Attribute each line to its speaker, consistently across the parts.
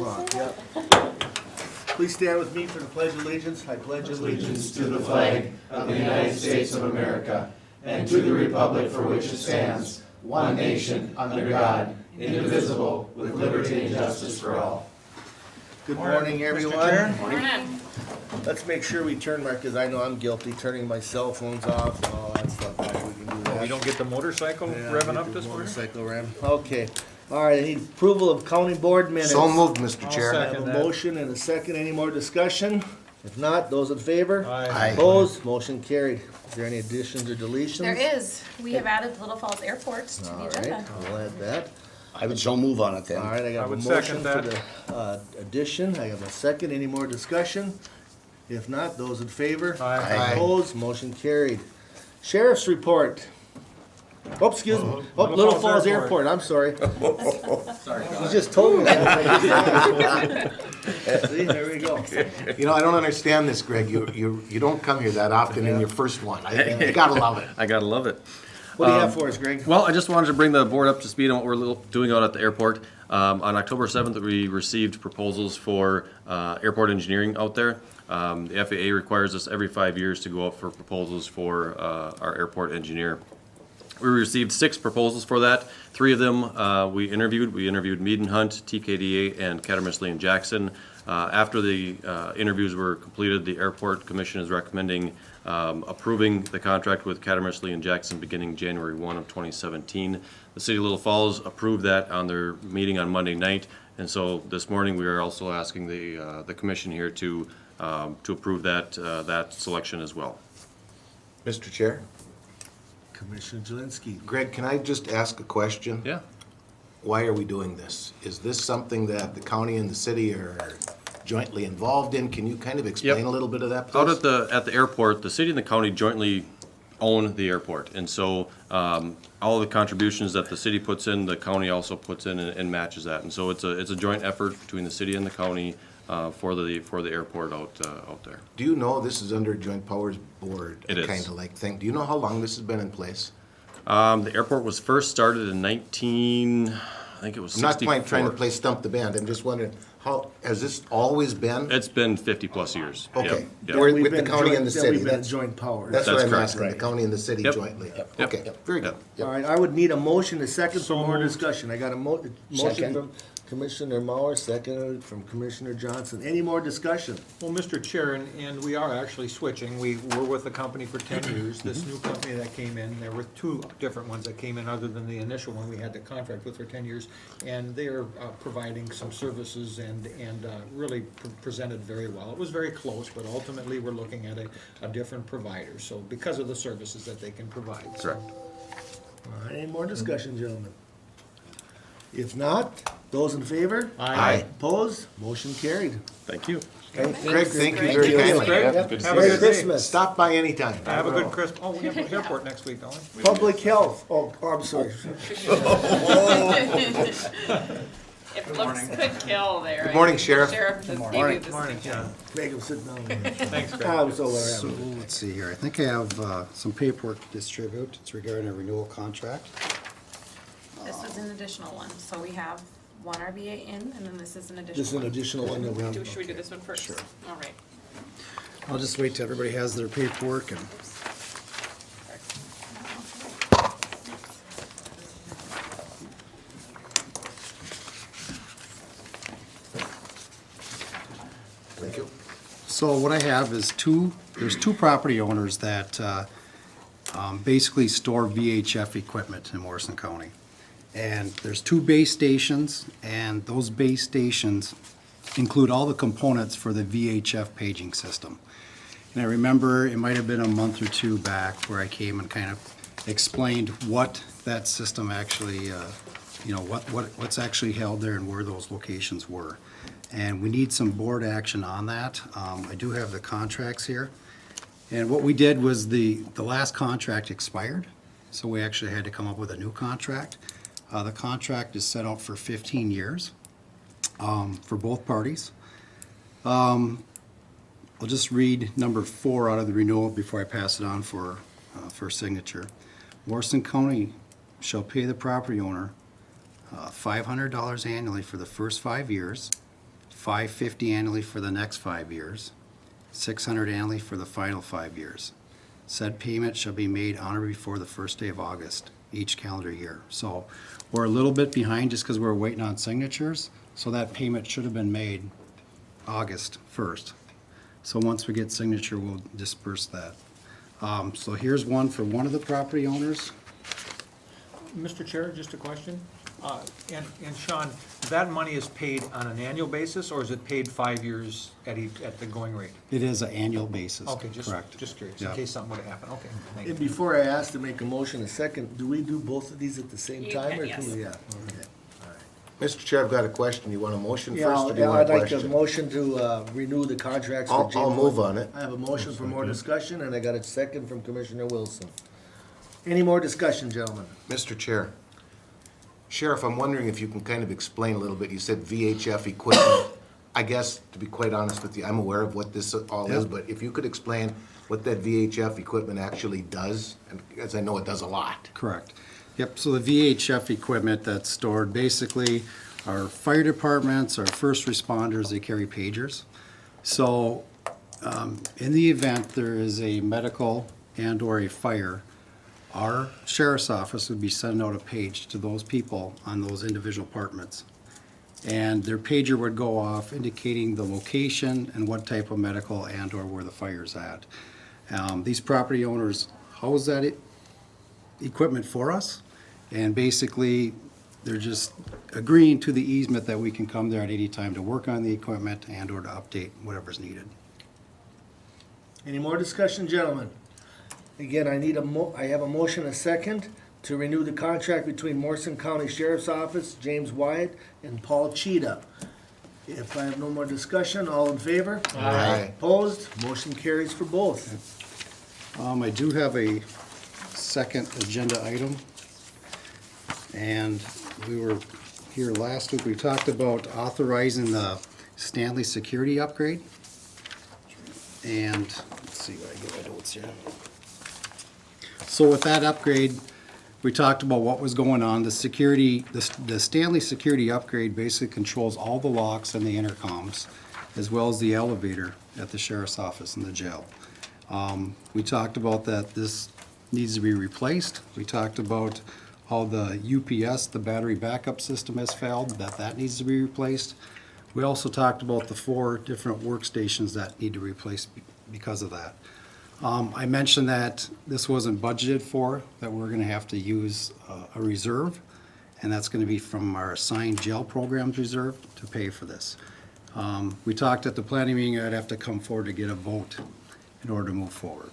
Speaker 1: o'clock, yep. Please stand with me for the Pledge of Allegiance. I pledge
Speaker 2: Allegiance to the flag of the United States of America and to the republic for which it stands, one nation, under God, indivisible, with liberty and justice for all.
Speaker 1: Good morning, everyone.
Speaker 3: Morning.
Speaker 1: Let's make sure we turn, because I know I'm guilty, turning my cell phones off and all that stuff. We can do that.
Speaker 4: You don't get the motorcycle
Speaker 1: Yeah,
Speaker 4: revving
Speaker 1: I
Speaker 4: up
Speaker 1: did
Speaker 4: this morning?
Speaker 1: motorcycle rev. Okay. All right, I need approval of county board minutes.
Speaker 2: So moved, Mr. Chair.
Speaker 1: I have a motion and a second. Any more discussion? If not, those in favor?
Speaker 4: Aye.
Speaker 1: Opposed? Motion carried. Is there any additions or deletions?
Speaker 3: There is. We have added Little Falls Airport to
Speaker 1: All
Speaker 3: the
Speaker 1: right,
Speaker 3: agenda.
Speaker 1: we'll add that.
Speaker 5: I would so move on it then.
Speaker 1: All right, I
Speaker 4: I
Speaker 1: got a
Speaker 4: would
Speaker 1: motion
Speaker 4: second
Speaker 1: for the addition. I have a second. Any more discussion? If not, those in favor?
Speaker 4: Aye.
Speaker 1: Opposed? Motion carried. Sheriff's report. Oh, excuse me. Oh, Little Falls Airport, I'm sorry.
Speaker 4: Sorry,
Speaker 1: You just told me that. See, there we go.
Speaker 2: You know, I don't understand this, Greg. You don't come here that often in your first one. You gotta love it.
Speaker 6: I gotta love it.
Speaker 1: What do you have for us, Greg?
Speaker 6: Well, I just wanted to bring the board up to speed on what we're doing out at the airport. On October 7th, we received proposals for airport engineering out there. The FAA requires us every 5 years to go out for proposals for our airport engineer. We received 6 proposals for that. 3 of them we interviewed. We interviewed Mead and Hunt, TKDA, and Cattermissly and Jackson. After the interviews were completed, the Airport Commission is recommending approving the contract with Cattermissly and Jackson beginning January 1 of 2017. The City of Little Falls approved that on their meeting on Monday night, and so this morning we are also asking the Commission here to approve that selection as well.
Speaker 2: Mr. Chair?
Speaker 1: Commissioner Jelinski.
Speaker 2: Greg, can I just ask a question?
Speaker 6: Yeah.
Speaker 2: Why are we doing this? Is this something that the county and the city are jointly involved in? Can you kind of explain
Speaker 6: Yep.
Speaker 2: a little bit of that, please?
Speaker 6: Out at the airport, the city and the county jointly own the airport, and so all of the contributions that the city puts in, the county also puts in and matches that, and so it's a joint effort between the city and the county for the airport out there.
Speaker 2: Do you know this is under Joint Powers Board?
Speaker 6: It is.
Speaker 2: Kind of like thing. Do you know how long this has been in place?
Speaker 6: The airport was first started in I think it was
Speaker 2: I'm not
Speaker 6: 64.
Speaker 2: trying to play stump the band. I'm just wondering, how, has this always been?
Speaker 6: It's been 50+ years.
Speaker 2: Okay.
Speaker 6: Yep, yep.
Speaker 2: We're-
Speaker 1: We've
Speaker 2: with the
Speaker 1: been
Speaker 2: county
Speaker 1: joint-
Speaker 2: and the
Speaker 1: then
Speaker 2: city,
Speaker 1: We've been
Speaker 2: that's-
Speaker 1: joint powers.
Speaker 2: That's what
Speaker 6: That's
Speaker 2: I'm
Speaker 6: correct.
Speaker 2: asking, the county and the city
Speaker 6: Yep.
Speaker 2: jointly.
Speaker 6: Yep.
Speaker 2: Okay, very good.
Speaker 6: Yep.
Speaker 1: All right, I would need a motion, a second for
Speaker 4: So
Speaker 1: more
Speaker 4: moved.
Speaker 1: discussion. I got a motion
Speaker 5: Second.
Speaker 1: from Commissioner Mauer, second from Commissioner Johnson. Any more discussion?
Speaker 4: Well, Mr. Chair, and we are actually switching. We were with the company for 10 years. This new company that came in, there were 2 different ones that came in other than the initial one we had the contract with for 10 years. And they are providing some services and really presented very well. It was very close, but ultimately we're looking at a different provider. So because of the services that they can provide. So-
Speaker 6: Correct.
Speaker 1: All right, any more discussion, gentlemen? If not, those in favor?
Speaker 4: Aye.
Speaker 1: Opposed? Motion carried.
Speaker 6: Thank you.
Speaker 2: Greg, thank you
Speaker 3: Thank
Speaker 2: very
Speaker 3: you.
Speaker 2: kindly.
Speaker 4: Greg,
Speaker 1: Yep.
Speaker 4: have a
Speaker 1: Merry
Speaker 4: good day.
Speaker 1: Christmas.
Speaker 2: Stop by anytime.
Speaker 4: Have a good Christmas. Oh, we have an airport next week, don't we?
Speaker 1: Public health. Oh, I'm sorry.
Speaker 7: If looks could kill there.
Speaker 2: Good morning, Sheriff.
Speaker 7: Sheriff has
Speaker 5: morning.
Speaker 7: gave you this
Speaker 4: Morning, John.
Speaker 1: Make him sit down.
Speaker 4: Thanks, Greg.
Speaker 1: I'm so
Speaker 8: So,
Speaker 1: very
Speaker 8: let's see here, I think I have some paperwork to distribute, it's regarding a renewal contract.
Speaker 3: This was an additional one, so we have one RBA in, and then this is an
Speaker 1: This is
Speaker 3: additional
Speaker 1: an
Speaker 3: one.
Speaker 1: additional one that we
Speaker 7: Should we do this one first?
Speaker 8: Sure.
Speaker 7: All right.
Speaker 8: I'll just wait till everybody has their paperwork and,
Speaker 2: Thank you.
Speaker 8: so what I have is there's 2 property owners that basically store VHF equipment in Morrison County. And there's 2 base stations, and those base stations include all the components for the VHF paging system. And I remember it might have been a month or 2 back where I came and kind of explained what that system actually, what's actually held there and where those locations were. And we need some board action on that. I do have the contracts here. And what we did was the last contract expired, so we actually had to come up with a new contract. The contract is set out for 15 years for both parties. I'll just read number 4 out of the renewal before I pass it on for signature. Morrison County shall pay the property owner $500 annually for the first 5 years $550 annually for the next 5 years, $600 annually for the final 5 years. Said payment shall be made on or before the first day of August each calendar year. So we're a little bit behind just because we're waiting on signatures, so that payment should have been made August 1st. So once we get signature, we'll disperse that. So here's one for one of the property owners.
Speaker 4: Mr. Chair, just a question. And Sean, that money is paid on an annual basis, or is it paid 5 years at the going rate?
Speaker 8: It is an annual basis,
Speaker 4: Okay,
Speaker 8: correct?
Speaker 4: just curious, in
Speaker 8: Yeah.
Speaker 4: case something would've happened, okay, thank
Speaker 1: And
Speaker 4: you.
Speaker 1: before I ask to make a motion a second, do we do both of these at the same
Speaker 7: You
Speaker 1: time?
Speaker 7: can,
Speaker 1: or
Speaker 7: yes.
Speaker 1: we? Yeah, okay.
Speaker 2: Mr. Chair, I've got a question. You want a motion
Speaker 1: Yeah,
Speaker 2: first or do you
Speaker 1: I'd
Speaker 2: want a
Speaker 1: like a
Speaker 2: question?
Speaker 1: motion to renew the contracts for James.
Speaker 2: I'll move on it.
Speaker 1: I have a motion for more discussion, and I got a second from Commissioner Wilson. Any more discussion, gentlemen?
Speaker 2: Mr. Chair, Sheriff, I'm wondering if you can kind of explain a little bit. You said VHF equipment. I guess, to be quite honest with you, I'm aware of what this all is,
Speaker 8: Yeah.
Speaker 2: but if you could explain what that VHF equipment actually does, and as I know it does a lot.
Speaker 8: Correct. Yep, so the VHF equipment that's stored, basically, our fire departments, our first responders, they carry pagers. So, in the event there is a medical and/or a fire, our sheriff's office would be sending out a page to those people on those individual apartments. And their pager would go off indicating the location and what type of medical and/or where the fire's at. These property owners house that equipment for us, and basically, they're just agreeing to the easement that we can come there at any time to work on the equipment and/or to update whatever's needed.
Speaker 1: Any more discussion, gentlemen? Again, I have a motion, a second, to renew the contract between Morrison County Sheriff's Office, James Wyatt, and Paul Cheetah. If I have no more discussion, all in favor?
Speaker 2: Aye.
Speaker 1: Opposed? Motion carries for both.
Speaker 8: I do have a second agenda item. And we were here last week, we talked about authorizing the Stanley security upgrade. And, let's see what I get my notes here. So with that upgrade, we talked about what was going on. The security, the Stanley security upgrade basically controls all the locks and the intercoms, as well as the elevator at the sheriff's office and the jail. We talked about that this needs to be replaced. We talked about how the UPS, the battery backup system, has failed, that needs to be replaced. We also talked about the 4 different workstations that need to be replaced because of that. I mentioned that this wasn't budgeted for, that we're gonna have to use a reserve, and that's gonna be from our assigned jail programs reserve to pay for this. We talked at the planning meeting, I'd have to come forward to get a vote in order to move forward.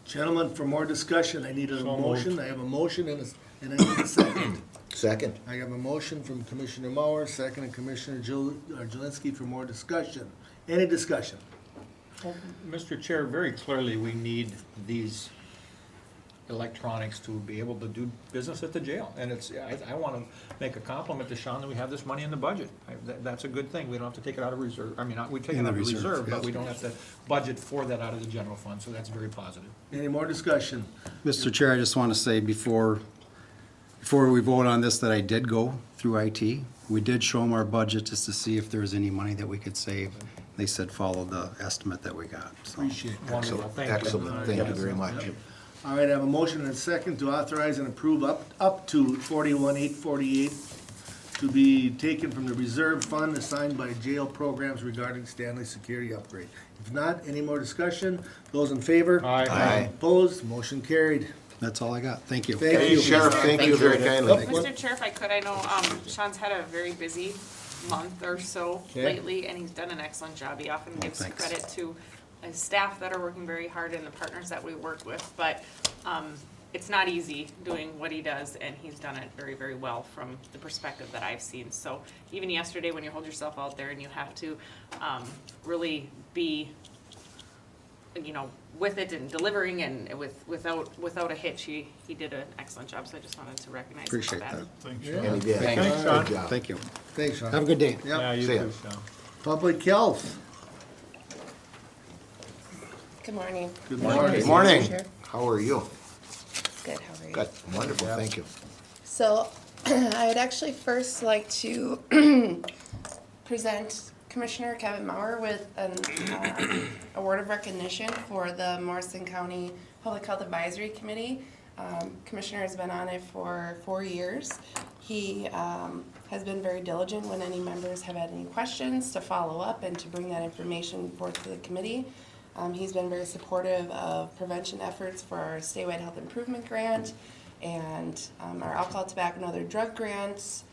Speaker 1: Gentlemen, for more discussion, I need a
Speaker 4: So
Speaker 1: motion.
Speaker 4: moved.
Speaker 1: I have a motion and I need a second.
Speaker 2: Second.
Speaker 1: I have a motion from Commissioner Mauer, second and Commissioner Jelinski for more discussion. Any discussion?
Speaker 4: Well, Mr. Chair, very clearly, we need these electronics to be able to do business at the jail. And I want to make a compliment to Sean that we have this money in the budget. That's a good thing. We don't have to take it out of reserve. I mean, we take it
Speaker 8: In
Speaker 4: out
Speaker 8: the
Speaker 4: of
Speaker 8: reserve,
Speaker 4: reserve, but
Speaker 8: yes.
Speaker 4: we don't have to budget for that out of the general fund, so that's very positive.
Speaker 1: Any more discussion?
Speaker 8: Mr. Chair, I just want to say before we vote on this, that I did go through IT. We did show them our budget just to see if there was any money that we could save. They said follow the estimate that we got, so.
Speaker 1: Appreciate it.
Speaker 4: Wonderful, thank you.
Speaker 2: Excellent. Thank you very much.
Speaker 1: All right, I have a motion and a second to authorize and approve up to 41,848 to be taken from the reserve fund assigned by jail programs regarding Stanley security upgrade. If not, any more discussion? Those in favor?
Speaker 4: Aye.
Speaker 1: Opposed? Motion carried.
Speaker 8: That's all I got. Thank you.
Speaker 1: Thank
Speaker 2: Hey,
Speaker 1: you.
Speaker 2: Sheriff, thank you very kindly.
Speaker 7: Mr. Chair, if I could, I know Sean's had a very busy month or so
Speaker 1: Okay.
Speaker 7: lately, and he's done an excellent job. He often gives
Speaker 8: thanks.
Speaker 7: credit to his staff that are working very hard and the partners that we work with, but it's not easy doing what he does, and he's done it very, very well from the perspective that I've seen. So even yesterday, when you hold yourself out there and you have to really be, with it and delivering and without a hitch, he did an excellent job, so I just wanted to recognize him for
Speaker 8: Appreciate
Speaker 7: that.
Speaker 8: that.
Speaker 2: And he did.
Speaker 4: Thanks, Sean.
Speaker 2: Good job.
Speaker 8: Thank you.
Speaker 1: Thanks, Sean.
Speaker 8: Have a good day.
Speaker 4: Yeah,
Speaker 1: Yep.
Speaker 4: you
Speaker 2: See ya.
Speaker 4: too, Sean.
Speaker 1: Public health.
Speaker 9: Good morning.
Speaker 1: Good
Speaker 2: Good
Speaker 1: morning.
Speaker 2: morning. How are you?
Speaker 9: Good, how are you?
Speaker 2: Good. Wonderful. Thank you.
Speaker 9: So, I'd actually first like to present Commissioner Kevin Mauer with an award of recognition for the Morrison County Public Health Advisory Committee. Commissioner has been on it for 4 years. He has been very diligent when any members have had any questions to follow up and to bring that information forth to the committee. He's been very supportive of prevention efforts for our statewide health improvement grant and our alcohol, tobacco, and other drug grants,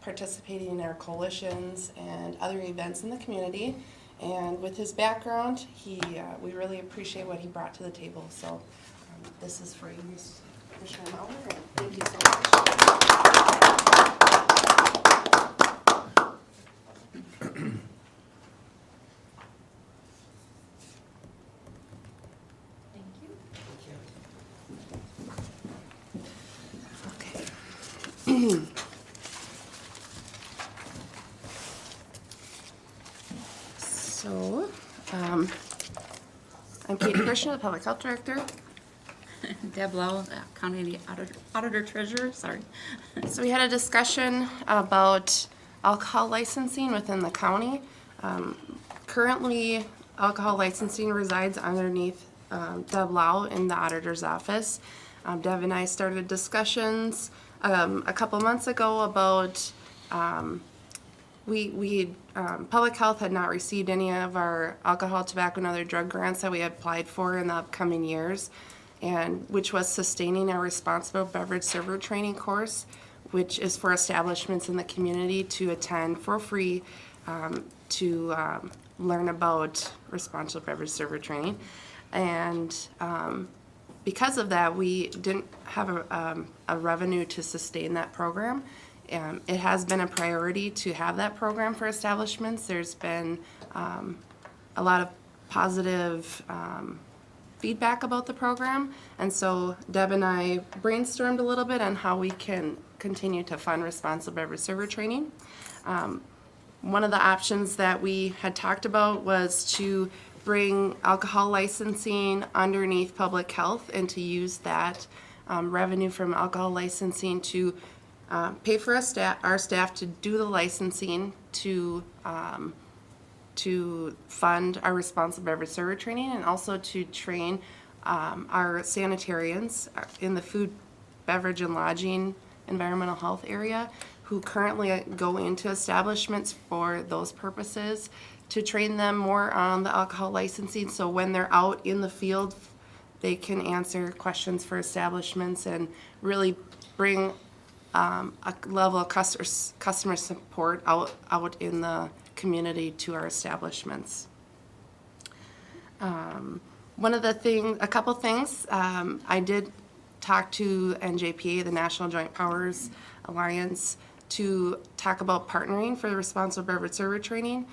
Speaker 9: participating in our coalitions and other events in the community. And with his background, we really appreciate what he brought to the table. So this is for you, Commissioner Mauer, and thank you so much. Okay. So, I'm Katie Christian, the Public Health Director.
Speaker 10: Deb Lau, County Auditor Treasurer, sorry.
Speaker 9: So we had a discussion about alcohol licensing within the county. Currently, alcohol licensing resides underneath Deb Lau in the auditor's office. Deb and I started discussions a couple months ago about public health had not received any of our alcohol, tobacco, and other drug grants that we had applied for in the upcoming years, and which was sustaining our responsible beverage server training course, which is for establishments in the community to attend for free to learn about responsible beverage server training. And because of that, we didn't have a revenue to sustain that program. It has been a priority to have that program for establishments. There's been a lot of positive feedback about the program, and so Deb and I brainstormed a little bit on how we can continue to fund responsible beverage server training. One of the options that we had talked about was to bring alcohol licensing underneath public health and to use that revenue from alcohol licensing to pay for our staff to do the licensing to fund our responsible beverage server training, and also to train our sanitarians in the food, beverage, and lodging environmental health area who currently go into establishments for those purposes, to train them more on the alcohol licensing, so when they're out in the field, they can answer questions for establishments and really bring a level of customer support out in the community to our establishments. A couple things, I did talk to NJPA, the National Joint Powers Alliance, to talk about partnering for the responsible beverage server training.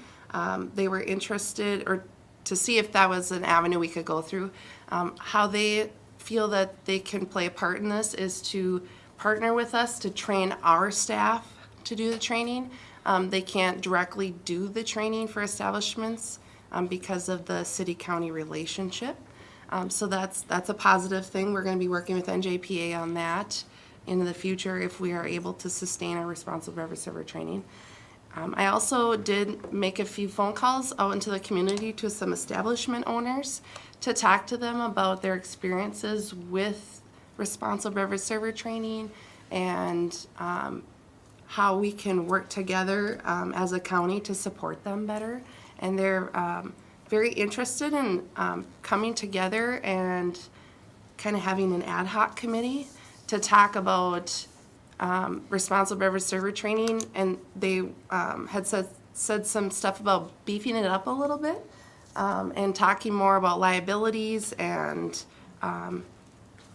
Speaker 9: They were interested, or to see if that was an avenue we could go through. How they feel that they can play a part in this is to partner with us to train our staff to do the training. They can't directly do the training for establishments because of the city-county relationship. So that's a positive thing. We're going to be working with NJPA on that in the future if we are able to sustain our responsible beverage server training. I also did make a few phone calls out into the community to some establishment owners to talk to them about their experiences with responsible beverage server training and how we can work together as a county to support them better. And they're very interested in coming together and kind of having an ad hoc committee to talk about responsible beverage server training, and they had said some stuff about beefing it up a little bit and talking more about liabilities and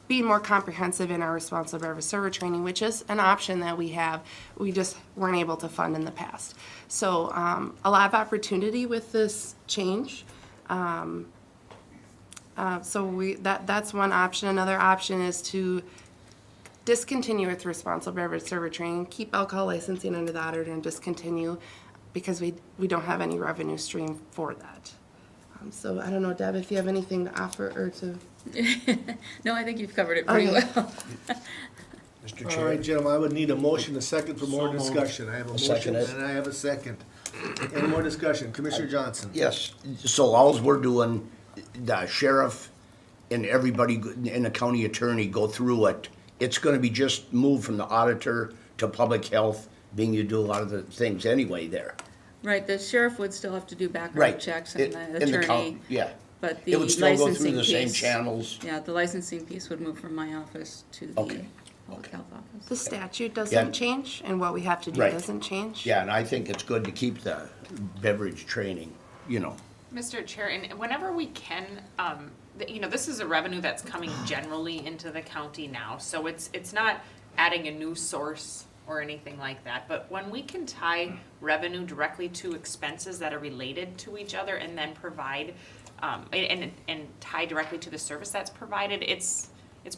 Speaker 9: being more comprehensive in our responsible beverage server training, which is an option that we have. We just weren't able to fund in the past. So a lot of opportunity with this change. So that's one option. Another option is to discontinue with responsible beverage server training, keep alcohol licensing under the auditor, and discontinue because we don't have any revenue stream for that. So I don't know, Deb, if you have anything to offer or to...
Speaker 10: No, I think you've covered it pretty
Speaker 9: Okay.
Speaker 10: well.
Speaker 1: All right, gentlemen, I would need a motion, a second for more
Speaker 4: So moved.
Speaker 1: discussion. I have a
Speaker 5: I'll second
Speaker 1: motion
Speaker 5: it.
Speaker 1: and I have a second. Any more discussion? Commissioner Johnson?
Speaker 5: Yes, so alls we're doing, the sheriff and everybody and the county attorney go through it. It's gonna be just moved from the auditor to public health, being you do a lot of the things anyway there.
Speaker 10: Right, the sheriff would still have to do background
Speaker 5: Right.
Speaker 10: checks
Speaker 5: It-
Speaker 10: and
Speaker 5: in
Speaker 10: the
Speaker 5: the
Speaker 10: attorney.
Speaker 5: Yeah.
Speaker 10: But the
Speaker 5: It would still go through
Speaker 10: licensing
Speaker 5: the same
Speaker 10: piece-
Speaker 5: channels.
Speaker 10: Yeah, the licensing piece would move from my office to the
Speaker 5: Okay,
Speaker 10: public health office.
Speaker 9: The statute
Speaker 5: Yeah.
Speaker 9: doesn't change, and what we have to do
Speaker 5: Right.
Speaker 9: doesn't change.
Speaker 5: Yeah, and I think it's good to keep the beverage training, you know.
Speaker 7: Mr. Chair, and whenever we can, this is a revenue that's coming generally into the county now, so it's not adding a new source or anything like that, but when we can tie revenue directly to expenses that are related to each other and then provide, and tie directly to the service that's provided, it's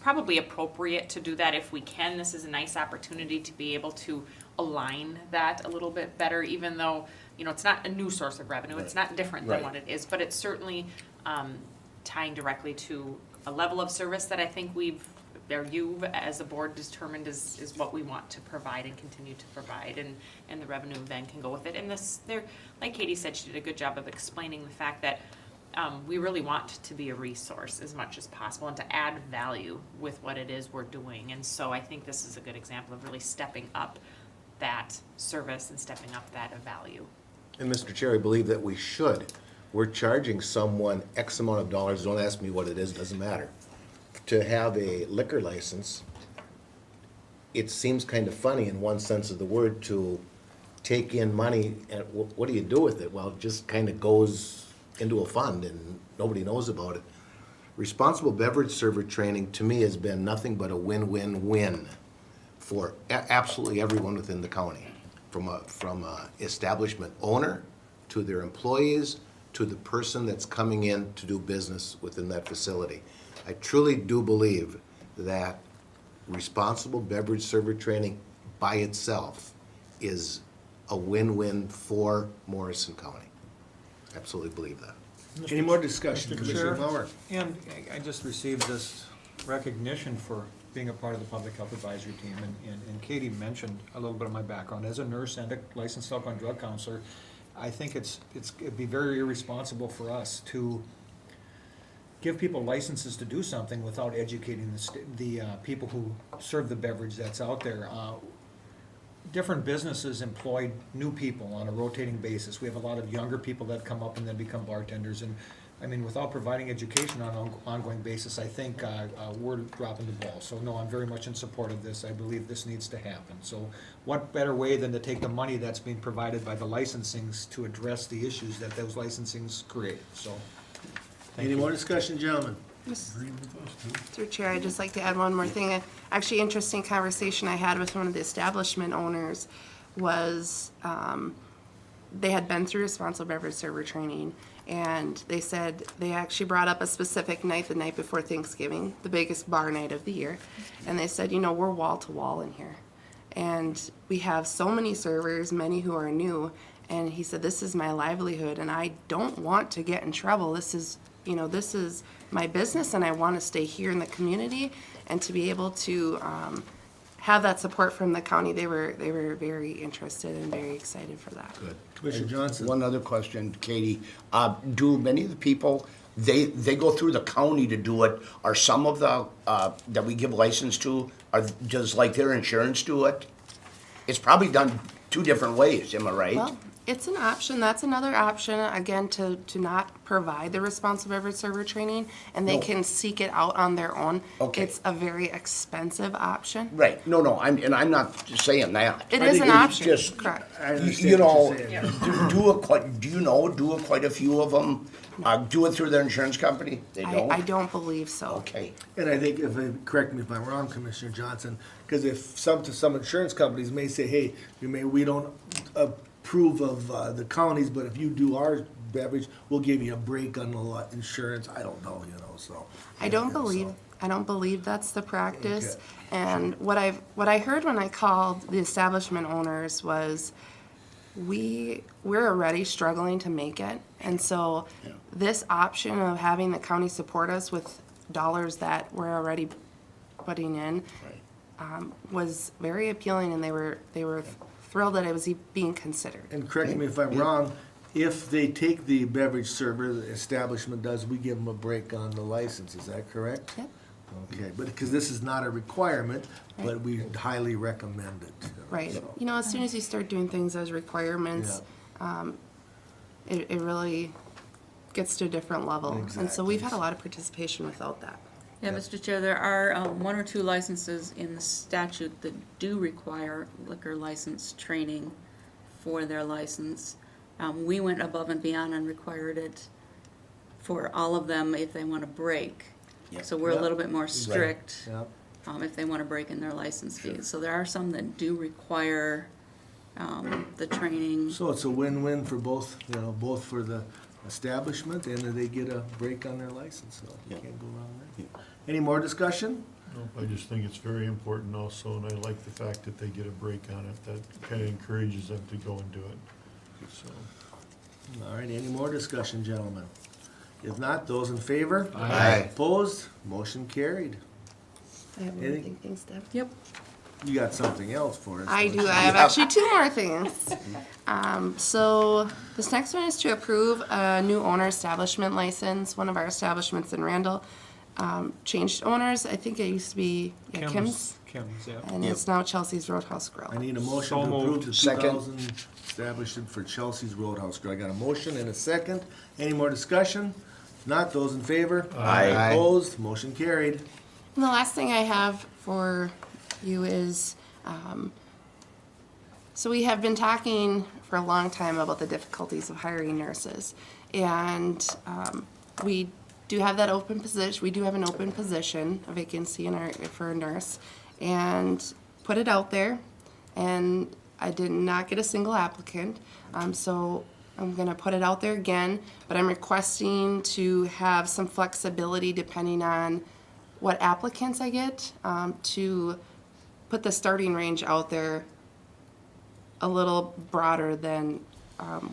Speaker 7: probably appropriate to do that if we can. This is a nice opportunity to be able to align that a little bit better, even though, it's not a new source of revenue, it's not different than
Speaker 5: Right.
Speaker 7: what it is, but it's certainly tying directly to a level of service that I think you as a board determined is what we want to provide and continue to provide, and the revenue then can go with it. And like Katie said, she did a good job of explaining the fact that we really want to be a resource as much as possible and to add value with what it is we're doing. And so I think this is a good example of really stepping up that service and stepping up that value.
Speaker 2: And Mr. Chair, I believe that we should. We're charging someone X amount of dollars, don't ask me what it is, doesn't matter, to have a liquor license. It seems kind of funny in one sense of the word to take in money, and what do you do with it? Well, it just kind of goes into a fund and nobody knows about it. Responsible beverage server training, to me, has been nothing but a win-win-win for absolutely everyone within the county, from a establishment owner to their employees to the person that's coming in to do business within that facility. I truly do believe that responsible beverage server training by itself is a win-win for Morrison County. Absolutely believe that.
Speaker 1: Any more discussion?
Speaker 4: Mr.
Speaker 1: Commissioner
Speaker 4: Chair,
Speaker 1: Mauer?
Speaker 4: And I just received this recognition for being a part of the Public Health Advisory Team, and Katie mentioned a little bit of my background. As a nurse and a licensed alcohol and drug counselor, I think it'd be very irresponsible for us to give people licenses to do something without educating the people who serve the beverage that's out there. Different businesses employ new people on a rotating basis. We have a lot of younger people that come up and then become bartenders. And, I mean, without providing education on an ongoing basis, I think we're dropping the ball. So, no, I'm very much in support of this. I believe this needs to happen. So what better way than to take the money that's being provided by the licensings to address the issues that those licensings create? So, thank
Speaker 1: Any
Speaker 4: you.
Speaker 1: more discussion, gentlemen?
Speaker 9: Through Chair, I'd just like to add one more thing. Actually, interesting conversation I had with one of the establishment owners was, they had been through responsible beverage server training, and they said they actually brought up a specific night, the night before Thanksgiving, the biggest bar night of the year, and they said, we're wall to wall in here. And we have so many servers, many who are new, and he said, this is my livelihood, and I don't want to get in trouble. This is my business, and I want to stay here in the community, and to be able to have that support from the county, they were very interested and very excited for that.
Speaker 5: Good.
Speaker 1: Commissioner Johnson?
Speaker 5: One other question, Katie. Do many of the people, they go through the county to do it? Are some of the, that we give license to, does like their insurance do it? It's probably done two different ways, am I right?
Speaker 9: Well, it's an option. That's another option, again, to not provide the responsible beverage server training, and they
Speaker 5: No.
Speaker 9: can seek it out on their own.
Speaker 5: Okay.
Speaker 9: It's a very expensive option.
Speaker 5: Right, no, I'm not saying that.
Speaker 9: It
Speaker 1: I
Speaker 9: is
Speaker 1: think
Speaker 9: an
Speaker 1: it's
Speaker 9: option,
Speaker 5: just-
Speaker 9: correct.
Speaker 1: I
Speaker 5: You
Speaker 1: understand
Speaker 5: know,
Speaker 1: what you're saying.
Speaker 5: do quite a few of them, do it through their insurance company? They don't?
Speaker 9: I don't believe so.
Speaker 5: Okay,
Speaker 1: And I think, correct me if I'm wrong, Commissioner Johnson, because if some insurance companies may say, hey, we don't approve of the counties, but if you do our beverage, we'll give you a break on the insurance. I don't know, so.
Speaker 9: I don't
Speaker 1: so.
Speaker 9: believe that's the practice.
Speaker 1: Okay.
Speaker 9: And what I heard when I called the establishment owners was, we're already struggling to make it. And so this option of having the county support us with dollars that we're already putting in was very appealing, and they were thrilled that it was being considered.
Speaker 1: And correct me if I'm wrong, if they take the beverage server, the establishment does, we give them a break on the license, is that correct?
Speaker 9: Yep.
Speaker 1: Okay, but because this is not a requirement, but we highly recommend it.
Speaker 9: Right.
Speaker 1: So,
Speaker 9: You know, as soon as you start doing things as requirements, it really gets to a different level. And so we've had a lot of participation without that.
Speaker 10: Yeah, Mr. Chair, there are one or two licenses in the statute that do require liquor license training for their license. We went above and beyond and required it for all of them if they want to break.
Speaker 5: Yep.
Speaker 10: So we're a
Speaker 1: Yep.
Speaker 10: little bit more strict
Speaker 1: Yeah,
Speaker 10: if they want to break in their license fees. So there are some that do require the training.
Speaker 1: so it's a win-win for both, you know, both for the establishment and they get a break on their license, so you
Speaker 5: Yeah.
Speaker 1: can't go wrong there. Any more discussion?
Speaker 11: No, I just think it's very important also, and I like the fact that they get a break on it. That kind of encourages them to go and do it. So,
Speaker 1: All right, any more discussion, gentlemen? If not, those in favor?
Speaker 5: Aye.
Speaker 1: Opposed? Motion carried.
Speaker 9: I have
Speaker 1: Anything?
Speaker 9: anything, things, Deb?
Speaker 10: Yep.
Speaker 1: You got something else for us?
Speaker 9: I
Speaker 1: don't
Speaker 9: do.
Speaker 1: you?
Speaker 9: I have actually two more things. So this next one is to approve a new owner establishment license. One of our establishments in Randall changed owners. I think it used to be Kim's,
Speaker 4: Kim's, yeah.
Speaker 9: and it's now Chelsea's Roadhouse Grill.
Speaker 1: I need a motion
Speaker 4: So
Speaker 1: to approve
Speaker 4: moved.
Speaker 1: the
Speaker 5: Second.
Speaker 1: 2000 establishment for Chelsea's Roadhouse Grill. I got a motion and a second. Any more discussion? Not those in favor?
Speaker 5: Aye.
Speaker 1: Opposed? Motion carried.
Speaker 9: And the last thing I have for you is, so we have been talking for a long time about the difficulties of hiring nurses. And we do have that open position, we do have an open position, a vacancy for a nurse. And put it out there, and I did not get a single applicant. So I'm gonna put it out there again, but I'm requesting to have some flexibility depending on what applicants I get, to put the starting range out there a little broader than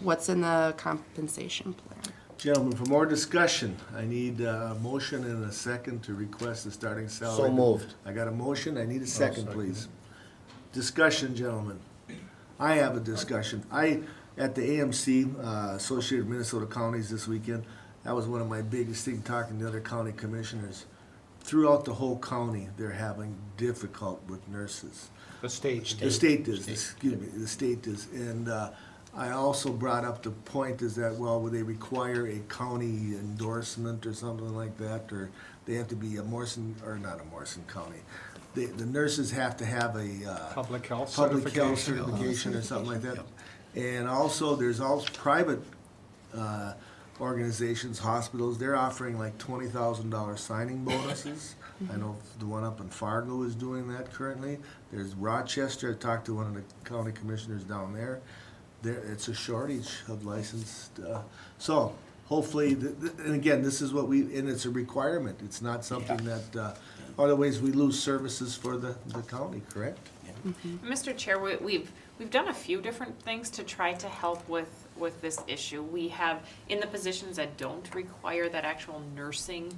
Speaker 9: what's in the compensation plan.
Speaker 1: Gentlemen, for more discussion, I need a motion and a second to request the starting salary.
Speaker 2: So moved.
Speaker 1: I got a motion, I need a second,
Speaker 11: second.
Speaker 1: please. Discussion, gentlemen. I have a discussion. At the AMC, Associated Minnesota Counties this weekend, that was one of my biggest things, talking to other county commissioners. Throughout the whole county, they're having difficult with nurses.
Speaker 4: The state.
Speaker 1: The state does, excuse me, the state does. And I also brought up the point is that, well, would they require a county endorsement or something like that? Or they have to be a Morrison, or not a Morrison County. The nurses have to have a
Speaker 4: Public health
Speaker 1: public health
Speaker 4: certification.
Speaker 1: certification or something like that. And also, there's also private organizations, hospitals, they're offering like $20,000 signing bonuses. I know the one up in Fargo is doing that currently. There's Rochester, I talked to one of the county commissioners down there. It's a shortage of licensed, so hopefully, and again, this is what and it's a requirement. It's not something that, otherwise we lose services for the county, correct?
Speaker 7: Mr. Chair, we've done a few different things to try to help with this issue. We have, in the positions that don't require that actual nursing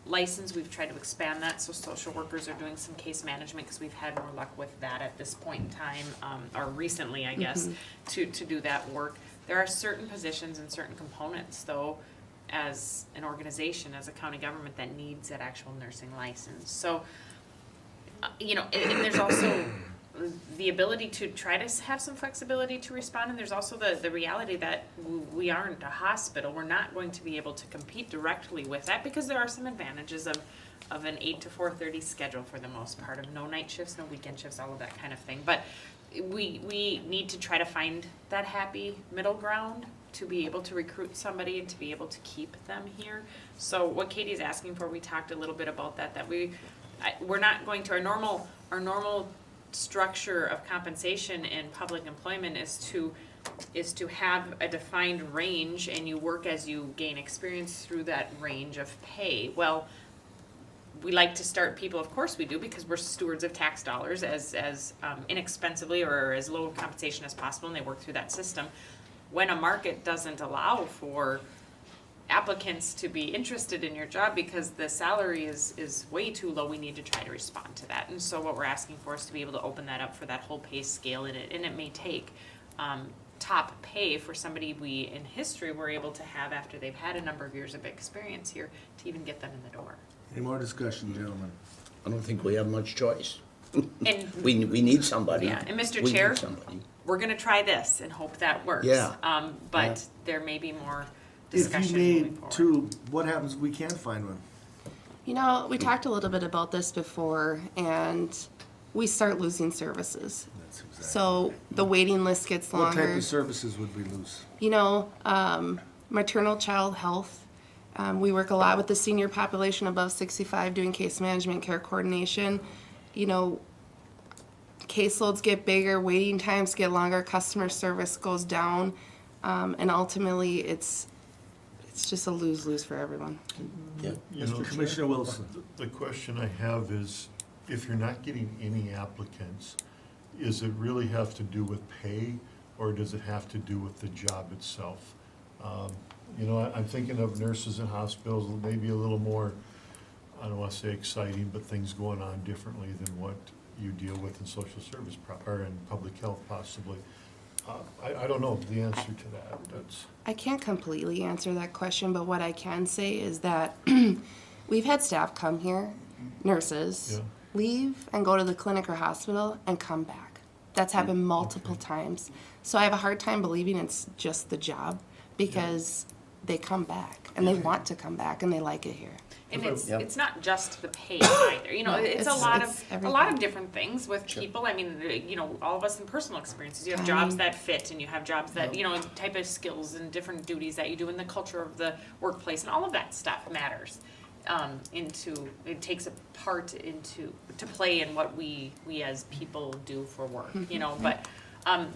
Speaker 7: license, we've tried to expand that, so social workers are doing some case management, because we've had more luck with that at this point in time, or recently, I guess, to do that work. There are certain positions and certain components, though, as an organization, as a county government, that needs that actual nursing license. So, you know, and there's also the ability to try to have some flexibility to respond, and there's also the reality that we aren't a hospital. We're not going to be able to compete directly with that, because there are some advantages of an 8 to 4:30 schedule for the most part, of no night shifts, no weekend shifts, all of that kind of thing. But we need to try to find that happy middle ground to be able to recruit somebody and to be able to keep them here. So what Katie's asking for, we talked a little bit about that we're not going to, our normal structure of compensation in public employment is to have a defined range, and you work as you gain experience through that range of pay. Well, we like to start people, of course we do, because we're stewards of tax dollars, as inexpensively or as low compensation as possible, and they work through that system. When a market doesn't allow for applicants to be interested in your job because the salary is way too low. We need to try to respond to that. And so what we're asking for is to be able to open that up for that whole pay scale in it. And it may take top pay for somebody we in history were able to have after they've had a number of years of experience here to even get them in the door.
Speaker 1: Any more discussion, gentlemen?
Speaker 5: I don't think we have much choice.
Speaker 7: And
Speaker 5: We need somebody.
Speaker 7: yeah, and Mr.
Speaker 5: We need
Speaker 7: Chair,
Speaker 5: somebody.
Speaker 7: we're gonna try this and hope that works.
Speaker 5: Yeah.
Speaker 7: But there may be more
Speaker 1: If
Speaker 7: discussion
Speaker 1: you
Speaker 7: moving
Speaker 1: need
Speaker 7: forward.
Speaker 1: two, what happens if we can't find one?
Speaker 9: You know, we talked a little bit about this before, and we start losing services.
Speaker 1: That's exactly.
Speaker 9: So the waiting list gets
Speaker 1: What type
Speaker 9: longer.
Speaker 1: of services would we lose?
Speaker 9: You know, maternal child health. We work a lot with the senior population above 65 doing case management, care coordination. You know, caseloads get bigger, waiting times get longer, customer service goes down, and ultimately it's just a lose-lose for everyone.
Speaker 5: Yeah.
Speaker 11: You know,
Speaker 1: Commissioner Wilson.
Speaker 11: The question I have is, if you're not getting any applicants, is it really have to do with pay, or does it have to do with the job itself? You know, I'm thinking of nurses in hospitals, maybe a little more, I don't wanna say exciting, but things going on differently than what you deal with in social service, or in public health possibly. I don't know the answer to that, that's.
Speaker 9: I can't completely answer that question, but what I can say is that we've had staff come here, nurses,
Speaker 11: Yeah.
Speaker 9: leave and go to the clinic or hospital and come back. That's happened multiple times. So I have a hard time believing it's just the job because they come back and they want to come back and they like it here.
Speaker 7: And
Speaker 5: Yep.
Speaker 7: it's not just the pay either, you know,
Speaker 9: No,
Speaker 7: it's a
Speaker 9: it's-
Speaker 7: lot
Speaker 9: it's
Speaker 7: of, a lot of
Speaker 9: everything.
Speaker 7: different things with people, I mean, you know, all of us in personal experiences, you have
Speaker 9: Timing.
Speaker 7: jobs that fit, and you have jobs that, you know, type of skills and different duties that you do in the culture of the workplace, and all of that stuff matters. It takes a part to play in what we as people do for work, you know, but,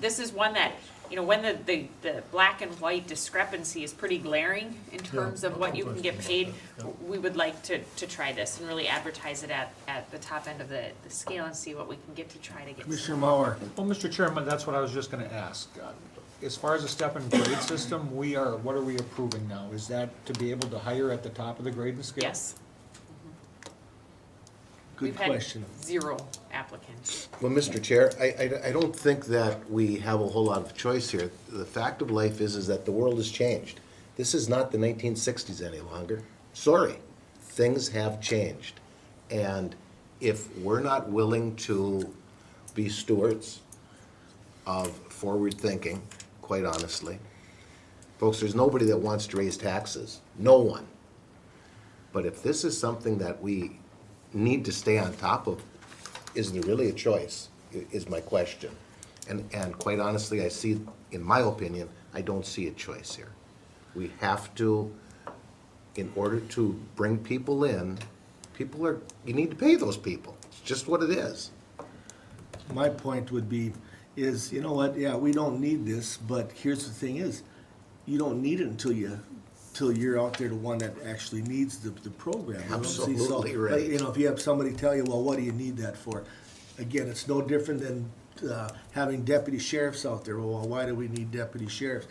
Speaker 7: this is one that, you know, when the black and white discrepancy is pretty glaring in terms of what you can get paid, we would like to try this and really advertise it at the top end of the scale and see what we can get to try to get.
Speaker 1: Commissioner Mauer.
Speaker 4: Well, Mr. Chairman, that's what I was just gonna ask. As far as the step and grade system, what are we approving now? Is that to be able to hire at the top of the grading scale?
Speaker 7: Yes.
Speaker 1: Good
Speaker 7: We've had
Speaker 1: question.
Speaker 7: 0 applicants.
Speaker 2: Well, Mr. Chair, I don't think that we have a whole lot of choice here. The fact of life is that the world has changed. This is not the 1960s any longer. Sorry, things have changed. And if we're not willing to be stewards of forward thinking, quite honestly, folks, there's nobody that wants to raise taxes. No one. But if this is something that we need to stay on top of, is there really a choice, is my question. And quite honestly, I see, in my opinion, I don't see a choice here. We have to, in order to bring people in, you need to pay those people. It's just what it is.
Speaker 1: My point would be, is, you know what, yeah, we don't need this, but here's the thing is, you don't need it until you're out there the one that actually needs the program. You know? See, so,
Speaker 2: Absolutely right.
Speaker 1: You know, if you have somebody tell you, well, what do you need that for? Again, it's no different than having deputy sheriffs out there. Well, why do we need deputy sheriffs?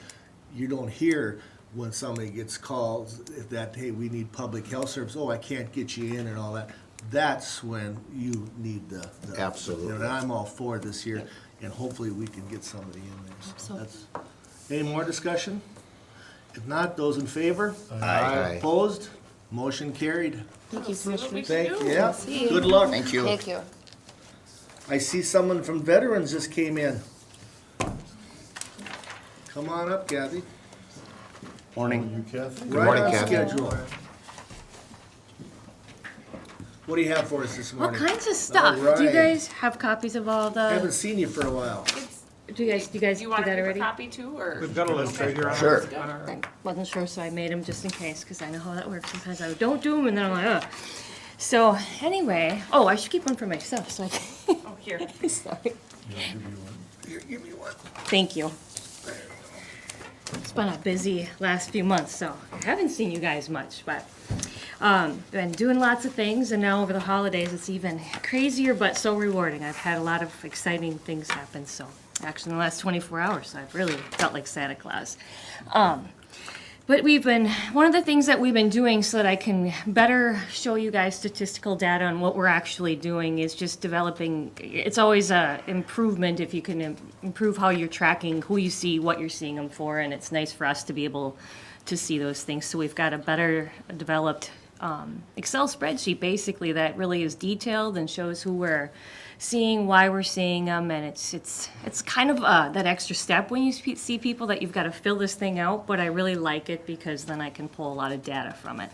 Speaker 1: You don't hear when somebody gets called that, hey, we need public health service, oh, I can't get you in and all that. That's when you need the.
Speaker 2: Absolutely.
Speaker 1: And I'm all for this here, and hopefully we can get somebody in there. So
Speaker 9: Absolutely.
Speaker 1: that's- Any more discussion? If not, those in favor?
Speaker 2: Aye.
Speaker 1: Opposed? Motion carried.
Speaker 9: Thank you,
Speaker 7: See what we
Speaker 9: Commissioners.
Speaker 7: can
Speaker 1: Thank
Speaker 7: do.
Speaker 1: you, yeah.
Speaker 9: See you.
Speaker 1: Good luck.
Speaker 5: Thank you.
Speaker 9: Thank you.
Speaker 1: I see someone from Veterans just came in. Come on up, Kathy.
Speaker 5: Morning.
Speaker 11: You, Kathy?
Speaker 2: Good morning,
Speaker 1: Right on
Speaker 2: Kathy.
Speaker 1: schedule. What do you have for us this
Speaker 12: All
Speaker 1: morning?
Speaker 12: kinds of stuff.
Speaker 1: All
Speaker 12: Do you
Speaker 1: right.
Speaker 12: guys have copies of all
Speaker 1: Haven't
Speaker 12: the?
Speaker 1: seen you for a while.
Speaker 12: Do you guys
Speaker 7: Do
Speaker 12: do
Speaker 7: you want a
Speaker 12: that
Speaker 7: paper
Speaker 12: already?
Speaker 7: copy too, or?
Speaker 4: We've got a list right here on our.
Speaker 5: Sure.
Speaker 4: on our-
Speaker 12: I wasn't sure, so I made them just in case, because I know how that works. Sometimes I don't do them, and then I'm like, ugh. So anyway, oh, I should keep one for myself. So I can.
Speaker 7: Oh, here.
Speaker 12: Sorry.
Speaker 11: Yeah, I'll give you one.
Speaker 1: Here, give me one.
Speaker 12: Thank you. It's been a busy last few months, so I haven't seen you guys much, but been doing lots of things, and now over the holidays it's even crazier, but so rewarding. I've had a lot of exciting things happen, so actually in the last 24 hours I've really felt like Santa Claus. But But one of the things that we've been doing so that I can better show you guys statistical data on what we're actually doing is just developing, it's always a improvement if you can improve how you're tracking, who you see, what you're seeing them for, and it's nice for us to be able to see those things. So we've got a better developed Excel spreadsheet basically that really is detailed and shows who we're seeing, why we're seeing them, and it's kind of that extra step when you see people that you've got to fill this thing out, but I really like it because then I can pull a lot of data from it.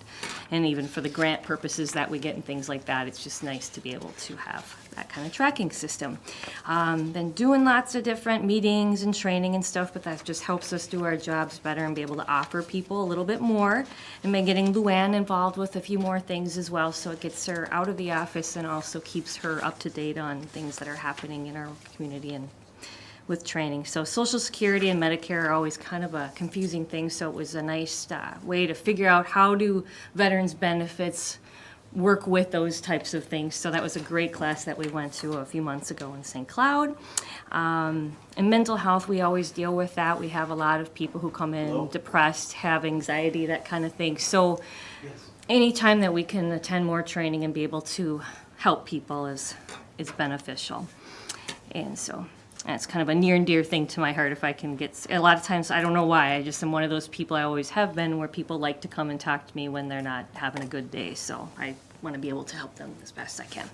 Speaker 12: And even for the grant purposes that we get and things like that, it's just nice to be able to have that kind of tracking system. Been doing lots of different meetings and training and stuff, but that just helps us do our jobs better and be able to offer people a little bit more. And been getting Luann involved with a few more things as well, so it gets her out of the office and also keeps her up to date on things that are happening in our community and with training. So Social Security and Medicare are always kind of a confusing thing, so it was a nice way to figure out how do veterans benefits work with those types of things. So that was a great class that we went to a few months ago in St. Cloud. And mental health, we always deal with that. We have a lot of people who come in depressed, have anxiety, that kind of thing. So anytime that we can attend more training and be able to help people is beneficial. And so that's kind of a near and dear thing to my heart if I can get, a lot of times, I don't know why, I just am one of those people, I always have been, where people like to come and talk to me when they're not having a good day. So I want to be able to help them as best I can.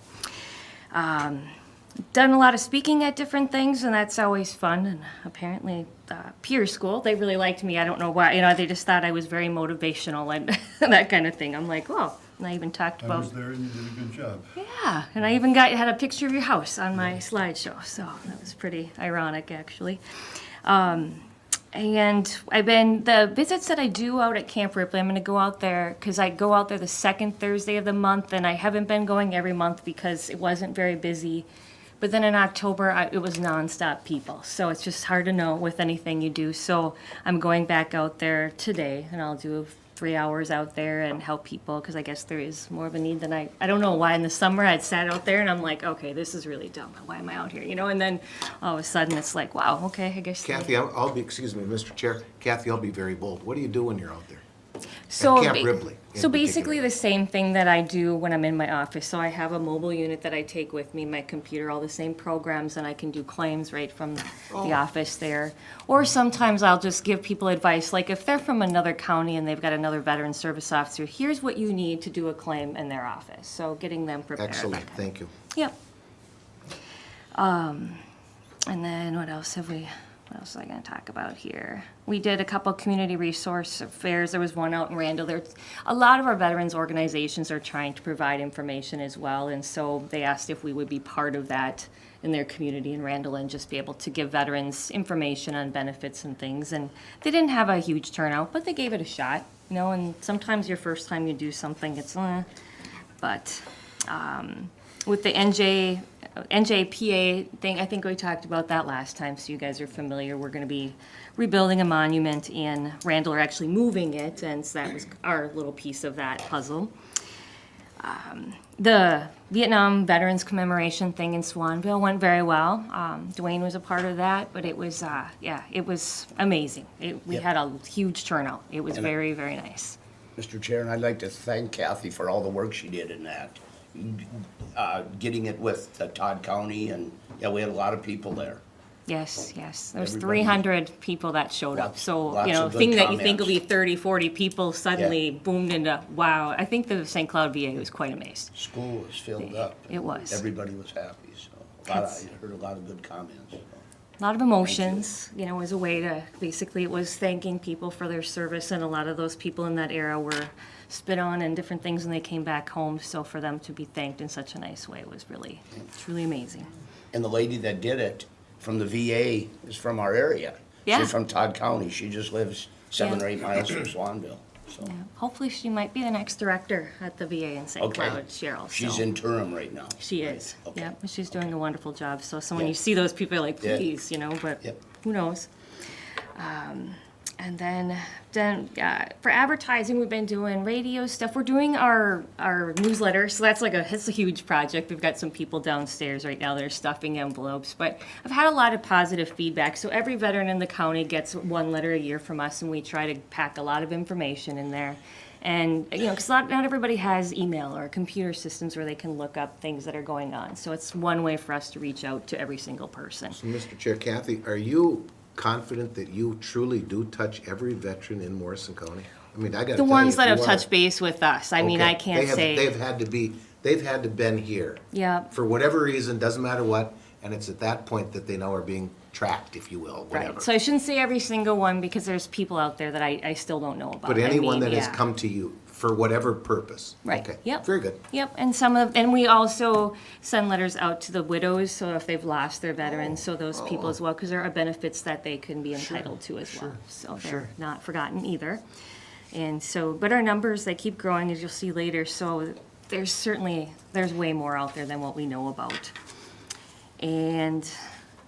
Speaker 12: Done a lot of speaking at different things, and that's always fun. And apparently, peer school, they really liked me. I don't know why, they just thought I was very motivational and that kind of thing. I'm like, well, and I even talked
Speaker 11: I
Speaker 12: about.
Speaker 11: was there and you did a good job.
Speaker 12: Yeah, and I even had a picture of your house on my slideshow, so that was pretty ironic, actually. And the visits that I do out at Camp Ripley, I'm going to go out there, because I go out there the second Thursday of the month, and I haven't been going every month because it wasn't very busy. But then in October, it was nonstop people, so it's just hard to know with anything you do. So I'm going back out there today, and I'll do 3 hours out there and help people, because I guess there is more of a need than I don't know why. In the summer, I'd sat out there and I'm like, okay, this is really dumb. Why am I out here? And then all of a sudden it's like, wow, okay, I guess.
Speaker 2: Kathy, excuse me, Mr. Chair, Kathy, I'll be very bold. What do you do when you're out there?
Speaker 12: So,
Speaker 2: At Camp Ripley, in
Speaker 12: so basically
Speaker 2: particular.
Speaker 12: the same thing that I do when I'm in my office. So I have a mobile unit that I take with me, my computer, all the same programs, and I can do claims right from the office there. Or sometimes I'll just give people advice, like if they're from another county and they've got another veteran service officer, here's what you need to do a claim in their office. So getting them prepared.
Speaker 2: Excellent, thank you.
Speaker 12: Yep. And then what else was I going to talk about here? We did a couple community resource fairs. There was one out in Randall. A lot of our veterans organizations are trying to provide information as well, and so they asked if we would be part of that in their community in Randall and just be able to give veterans information on benefits and things. And they didn't have a huge turnout, but they gave it a shot, and sometimes your first time you do something, it's but with the NJPA thing, I think we talked about that last time, so you guys are familiar. We're going to be rebuilding a monument in Randall, or actually moving it, and so that was our little piece of that puzzle. The Vietnam Veterans Commemoration thing in Swanville went very well. Dwayne was a part of that, but it was, it was amazing. We had a huge turnout. It was very, very nice.
Speaker 5: Mr. Chair, and I'd like to thank Kathy for all the work she did in that. Getting it with Todd County, and we had a lot people there.
Speaker 12: Yes. There was
Speaker 5: Everybody-
Speaker 12: 300 people that showed up. So,
Speaker 5: Lots of good
Speaker 12: thing that you think will be
Speaker 5: comments.
Speaker 12: 30, 40 people suddenly boomed into, wow. I think the St. Cloud VA was quite amazed.
Speaker 5: School was filled up.
Speaker 12: It was.
Speaker 5: Everybody was happy, so I heard a lot of good comments. So.
Speaker 12: A lot of emotions, as a way to, basically it was thanking people for their service, and a lot of those people in that era were spit on and different things when they came back home. So for them to be thanked in such a nice way was truly amazing.
Speaker 5: And the lady that did it from the VA is from our area.
Speaker 12: Yeah.
Speaker 5: She's from Todd County. She just lives 7
Speaker 12: Yeah.
Speaker 5: or 8 miles from Swanville. So.
Speaker 12: Yeah. Hopefully she might be the next director at the VA in St.
Speaker 5: Okay.
Speaker 12: Cloud, Cheryl.
Speaker 5: She's
Speaker 12: so.
Speaker 5: interim right now.
Speaker 12: She is.
Speaker 5: Okay.
Speaker 12: Yeah, she's doing a wonderful job. So when
Speaker 5: Yeah.
Speaker 12: you see those people, you're like,
Speaker 5: Yeah.
Speaker 12: please, but
Speaker 5: Yep.
Speaker 12: who knows? And then for advertising, we've been doing radio stuff. We're doing our newsletter, so that's it's a huge project. We've got some people downstairs right now that are stuffing envelopes. But I've had a lot of positive feedback. So every veteran in the county gets one letter a year from us, and we try to pack a lot of information in there. And, because not everybody has email or computer systems where they can look up things that are going on. So it's one way for us to reach out to every single person.
Speaker 2: So, Mr. Chair, Kathy, are you confident that you truly do touch every veteran in Morrison County? I mean, I gotta tell
Speaker 12: The
Speaker 2: you,
Speaker 12: ones
Speaker 2: if
Speaker 12: that
Speaker 2: you
Speaker 12: have
Speaker 2: are-
Speaker 12: touched base with us, I mean,
Speaker 2: Okay.
Speaker 12: I can't say.
Speaker 2: They've had to been here.
Speaker 12: Yeah.
Speaker 2: For whatever reason, doesn't matter what, and it's at that point that they now are being tracked, if you will, whatever.
Speaker 12: Right. So I shouldn't say every single one because there's people out there that I still don't know about.
Speaker 2: But anyone that has
Speaker 12: yeah.
Speaker 2: come to you for whatever purpose?
Speaker 12: Right.
Speaker 2: Okay.
Speaker 12: Yep.
Speaker 2: Very good.
Speaker 12: Yep. And we also send letters out to the widows, so if they've lost their veterans, so those people as well, because there are benefits that they can be entitled to as well. So they're not forgotten either. And so, but our numbers, they keep growing, as you'll see later, so there's way more out there than what we know about. And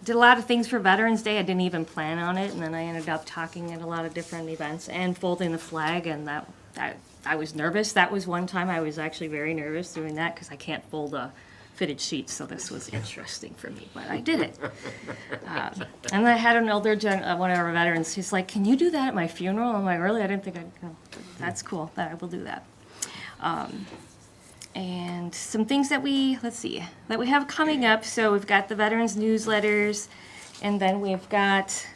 Speaker 12: did a lot of things for Veterans Day. I didn't even plan on it, and then I ended up talking at a lot of different events and folding the flag, and that I was nervous. That was one time I was actually very nervous doing that because I can't fold a fitted sheet, so this was interesting for me, but I did it. And I had an elder, one of our veterans, he's like, "Can you do that at my funeral?" I'm like, "Really? I didn't think I'd go." That's cool. I will do that. And some things that we have coming up. So we've got the veterans newsletters, and then we've got,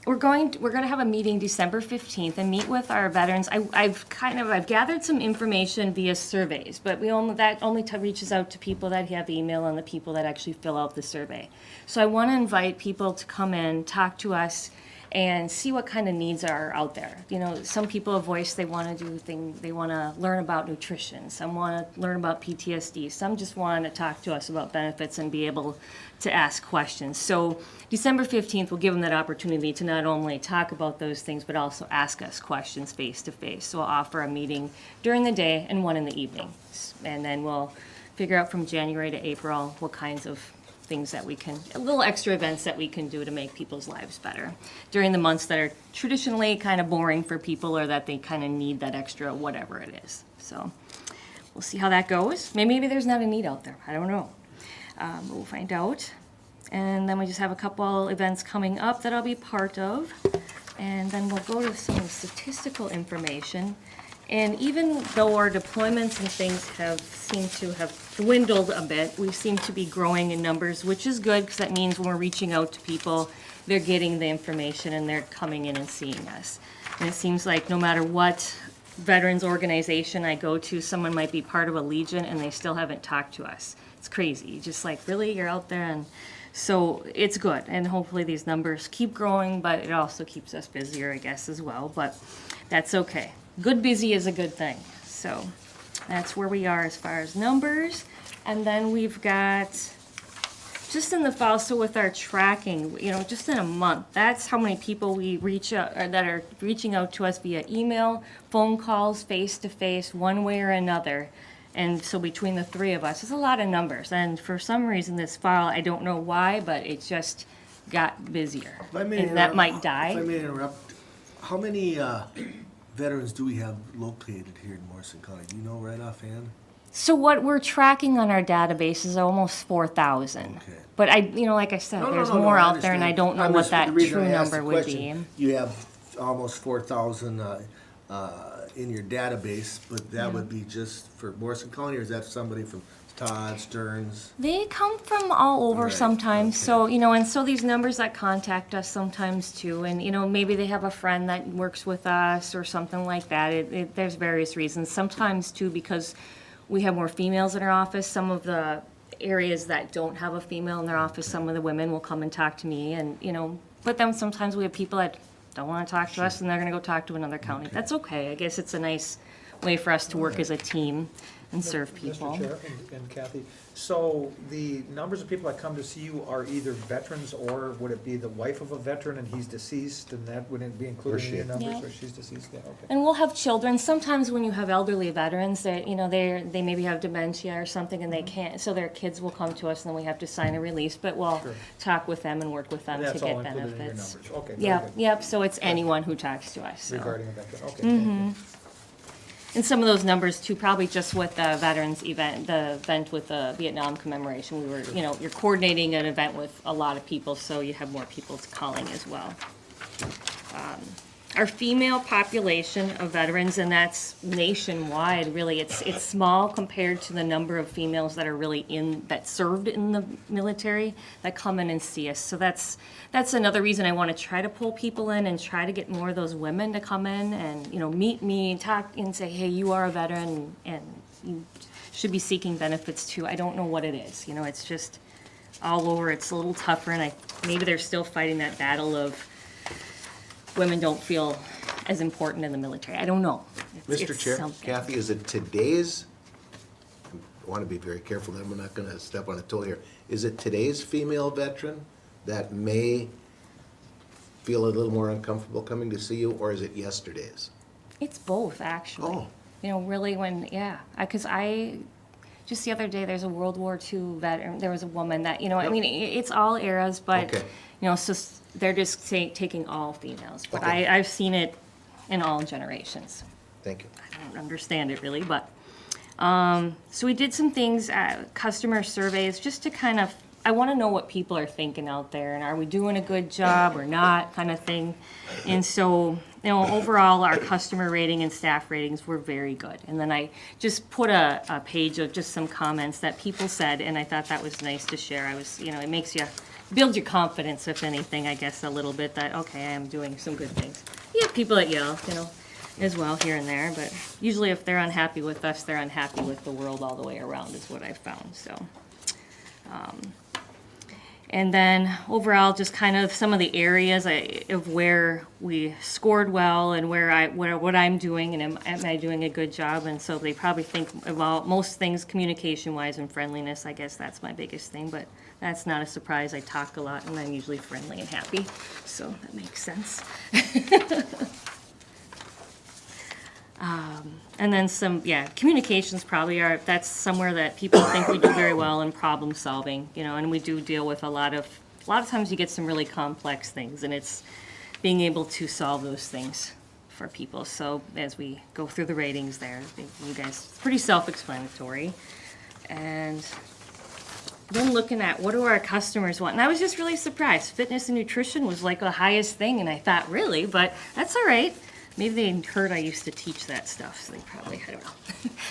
Speaker 12: we're going to have a meeting December 15th and meet with our veterans. I've gathered some information via surveys, but that only reaches out to people that have email and the people that actually fill out the survey. So I want to invite people to come in, talk to us, and see what kind of needs are out there. Some people have voiced they want to do things, they want to learn about nutrition, some want to learn about PTSD, some just want to talk to us about benefits and be able to ask questions. So December 15th, we'll give them that opportunity to not only talk about those things, but also ask us questions face to face. So we'll offer a meeting during the day and one in the evening. And then we'll figure out from January to April what kinds of things that we can, little extra events that we can do to make people's lives better during the months that are traditionally kind of boring for people or that they kind of need that extra whatever it is. So we'll see how that goes. Maybe there's not a need out there. I don't know. But we'll find out. And then we just have a couple events coming up that I'll be part of. And then we'll go to some statistical information. And even though our deployments and things seem to have dwindled a bit, we seem to be growing in numbers, which is good because that means when we're reaching out to people, they're getting the information and they're coming in and seeing us. And it seems like no matter what veterans organization I go to, someone might be part of a Legion and they still haven't talked to us. It's crazy. Just like, really, you're out there? And so it's good. And hopefully these numbers keep growing, but it also keeps us busier, I guess, as well. But that's okay. Good busy is a good thing. So that's where we are as far as numbers. And then we've got, just in the fall, so with our tracking, just in a month, that's how many people we reach out, or that are reaching out to us via email, phone calls, face-to-face, one way or another. And so between the three of us, it's a lot of numbers. And for some reason this fall, I don't know why, but it just got busier. And that might die.
Speaker 1: If I may interrupt, how many veterans do we have located here in Morrison County? Do you know right offhand?
Speaker 12: So what we're tracking on our database is almost 4,000.
Speaker 1: Okay.
Speaker 12: But like I said,
Speaker 1: No,
Speaker 12: there's
Speaker 1: no,
Speaker 12: more
Speaker 1: I
Speaker 12: out there, and I don't know
Speaker 1: I'm
Speaker 12: what
Speaker 1: just-
Speaker 12: that
Speaker 1: the reason
Speaker 12: true
Speaker 1: I asked the
Speaker 12: number would be.
Speaker 1: question, You have almost 4,000 in your database, but that would be just for Morrison County, or is that somebody from Todd, Stearns?
Speaker 12: They come from all over
Speaker 1: Right,
Speaker 12: sometimes,
Speaker 1: okay.
Speaker 12: so, and so these numbers that contact us sometimes too, and, maybe they have a friend that works with us or something like that. There's various reasons. Sometimes too, because we have more females in our office, some of the areas that don't have a female in their office, some of the women will come and talk to me and, but then sometimes we have people that don't want to talk to us and they're going to go talk to another county. That's okay. I guess it's a nice way for us to work as a team and serve people.
Speaker 4: Mr. Chair and Kathy, so the numbers of people that come to see you are either veterans, or would it be the wife of a veteran and he's deceased, and that wouldn't be included in your numbers,
Speaker 12: Yeah.
Speaker 4: or she's deceased? Yeah, okay.
Speaker 12: And we'll have children. Sometimes when you have elderly veterans, they maybe have dementia or something, and they can't. So their kids will come to us, and then we have to sign a release. But we'll
Speaker 4: Sure.
Speaker 12: talk with them and work with them
Speaker 4: And
Speaker 12: to
Speaker 4: that's all
Speaker 12: get
Speaker 4: included in your
Speaker 12: benefits.
Speaker 4: numbers, okay, very
Speaker 12: Yep,
Speaker 4: good.
Speaker 12: yep. So it's anyone who talks to us. So.
Speaker 4: Regarding a veteran, okay, thank you.
Speaker 12: And some of those numbers too, probably just with the veterans event, the event with the Vietnam commemoration, we were, you're coordinating an event with a lot of people, so you have more people calling as well. Our female population of veterans, and that's nationwide, really, it's small compared to the number of females that are really that served in the military that come in and see us. So that's another reason I want to try to pull people in and try to get more of those women to come in and, meet me and talk and say, hey, you are a veteran and you should be seeking benefits too. I don't know what it is, it's just all over. It's a little tougher, and maybe they're still fighting that battle of women don't feel as important in the military. I don't know.
Speaker 2: Mr.
Speaker 12: It's
Speaker 2: Chair,
Speaker 12: something.
Speaker 2: Kathy, is it today's, I want to be very careful that we're not going to step on a toe here. Is it today's female veteran that may feel a little more uncomfortable coming to see you, or is it yesterday's?
Speaker 12: It's both, actually.
Speaker 2: Oh.
Speaker 12: Really because just the other day, there's a World War II veteran, there was a woman that, it's all eras, but,
Speaker 2: Okay.
Speaker 12: so they're just taking all females. But
Speaker 2: Okay.
Speaker 12: I've seen it in all generations.
Speaker 2: Thank you.
Speaker 12: I don't understand it really, but, so we did some things, customer surveys, just to kind of, I want to know what people are thinking out there, and are we doing a good job or not, kind of thing. And so, overall, our customer rating and staff ratings were very good. And then I just put a page of just some comments that people said, and I thought that was nice to share. It makes you, build your confidence, if anything, I guess, a little bit, that, okay, I am doing some good things. You have people that yell, as well, here and there, but usually if they're unhappy with us, they're unhappy with the world all the way around, is what I've found, so. And then overall, just kind of some of the areas of where we scored well and what I'm doing, and am I doing a good job? And so they probably think about most things communication-wise and friendliness. I guess that's my biggest thing, but that's not a surprise. I talk a lot, and I'm usually friendly and happy, so that makes sense. And then communications that's somewhere that people think we do very well in problem solving, and we do deal with a lot of times you get some really complex things, and it's being able to solve those things for people. So as we go through the ratings there, you guys, it's pretty self-explanatory. And then looking at what do our customers want, and I was just really surprised. Fitness and nutrition was like the highest thing, and I thought, really? But that's all right. Maybe they heard I used to teach that stuff, so they probably, I don't know.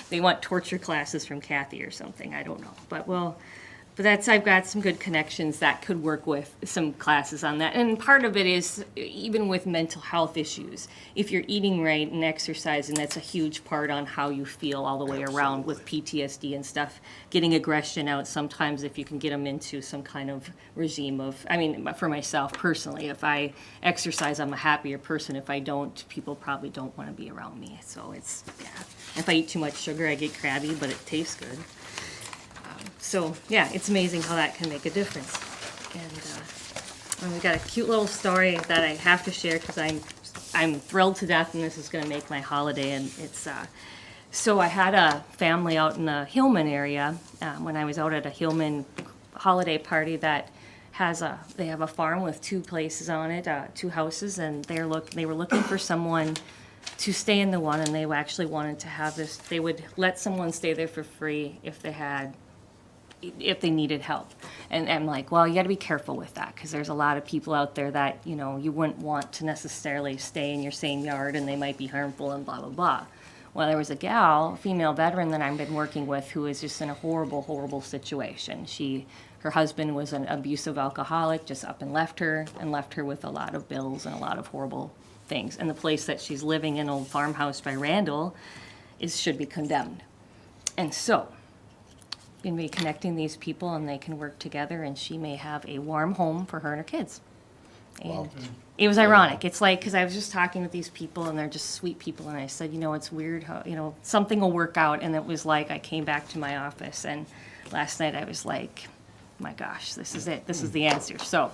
Speaker 12: They want torture classes from Kathy or something, I don't know. But I've got some good connections that could work with some classes on that. And part of it is, even with mental health issues, if you're eating right and exercising, that's a huge part on how you feel all the way around with PTSD and stuff. Getting aggression out sometimes, if you can get them into some kind of regime of, for myself personally, if I exercise, I'm a happier person. If I don't, people probably don't want to be around me. So if I eat too much sugar, I get crabby, but it tastes good. So, it's amazing how that can make a difference. And we got a cute little story that I have to share because I'm thrilled to death, and this is going to make my holiday. And it's so I had a family out in the Hillman area when I was out at a Hillman holiday party that they have a farm with 2 places on it, 2 houses, and they were looking for someone to stay in the one, and they actually wanted to have this. They would let someone stay there for free if they needed help. And I'm like, well, you got to be careful with that, because there's a lot of people out there that, you wouldn't want to necessarily stay in your same yard, and they might be harmful and blah, blah, blah. Well, there was a female veteran that I've been working with, who is just in a horrible, horrible situation. Her husband was an abusive alcoholic, just up and left her with a lot of bills and a lot of horrible things. And the place that she's living in, old farmhouse by Randall, should be condemned. And so, going to be connecting these people, and they can work together, and she may have a warm home for her and her kids. And it was ironic. It's like, because I was just talking with these people and they're just sweet people, and I said, you know, it's weird how, you know, something will work out. And it was like, I came back to my office and last night I was like, my gosh, this is it. This is the answer. So,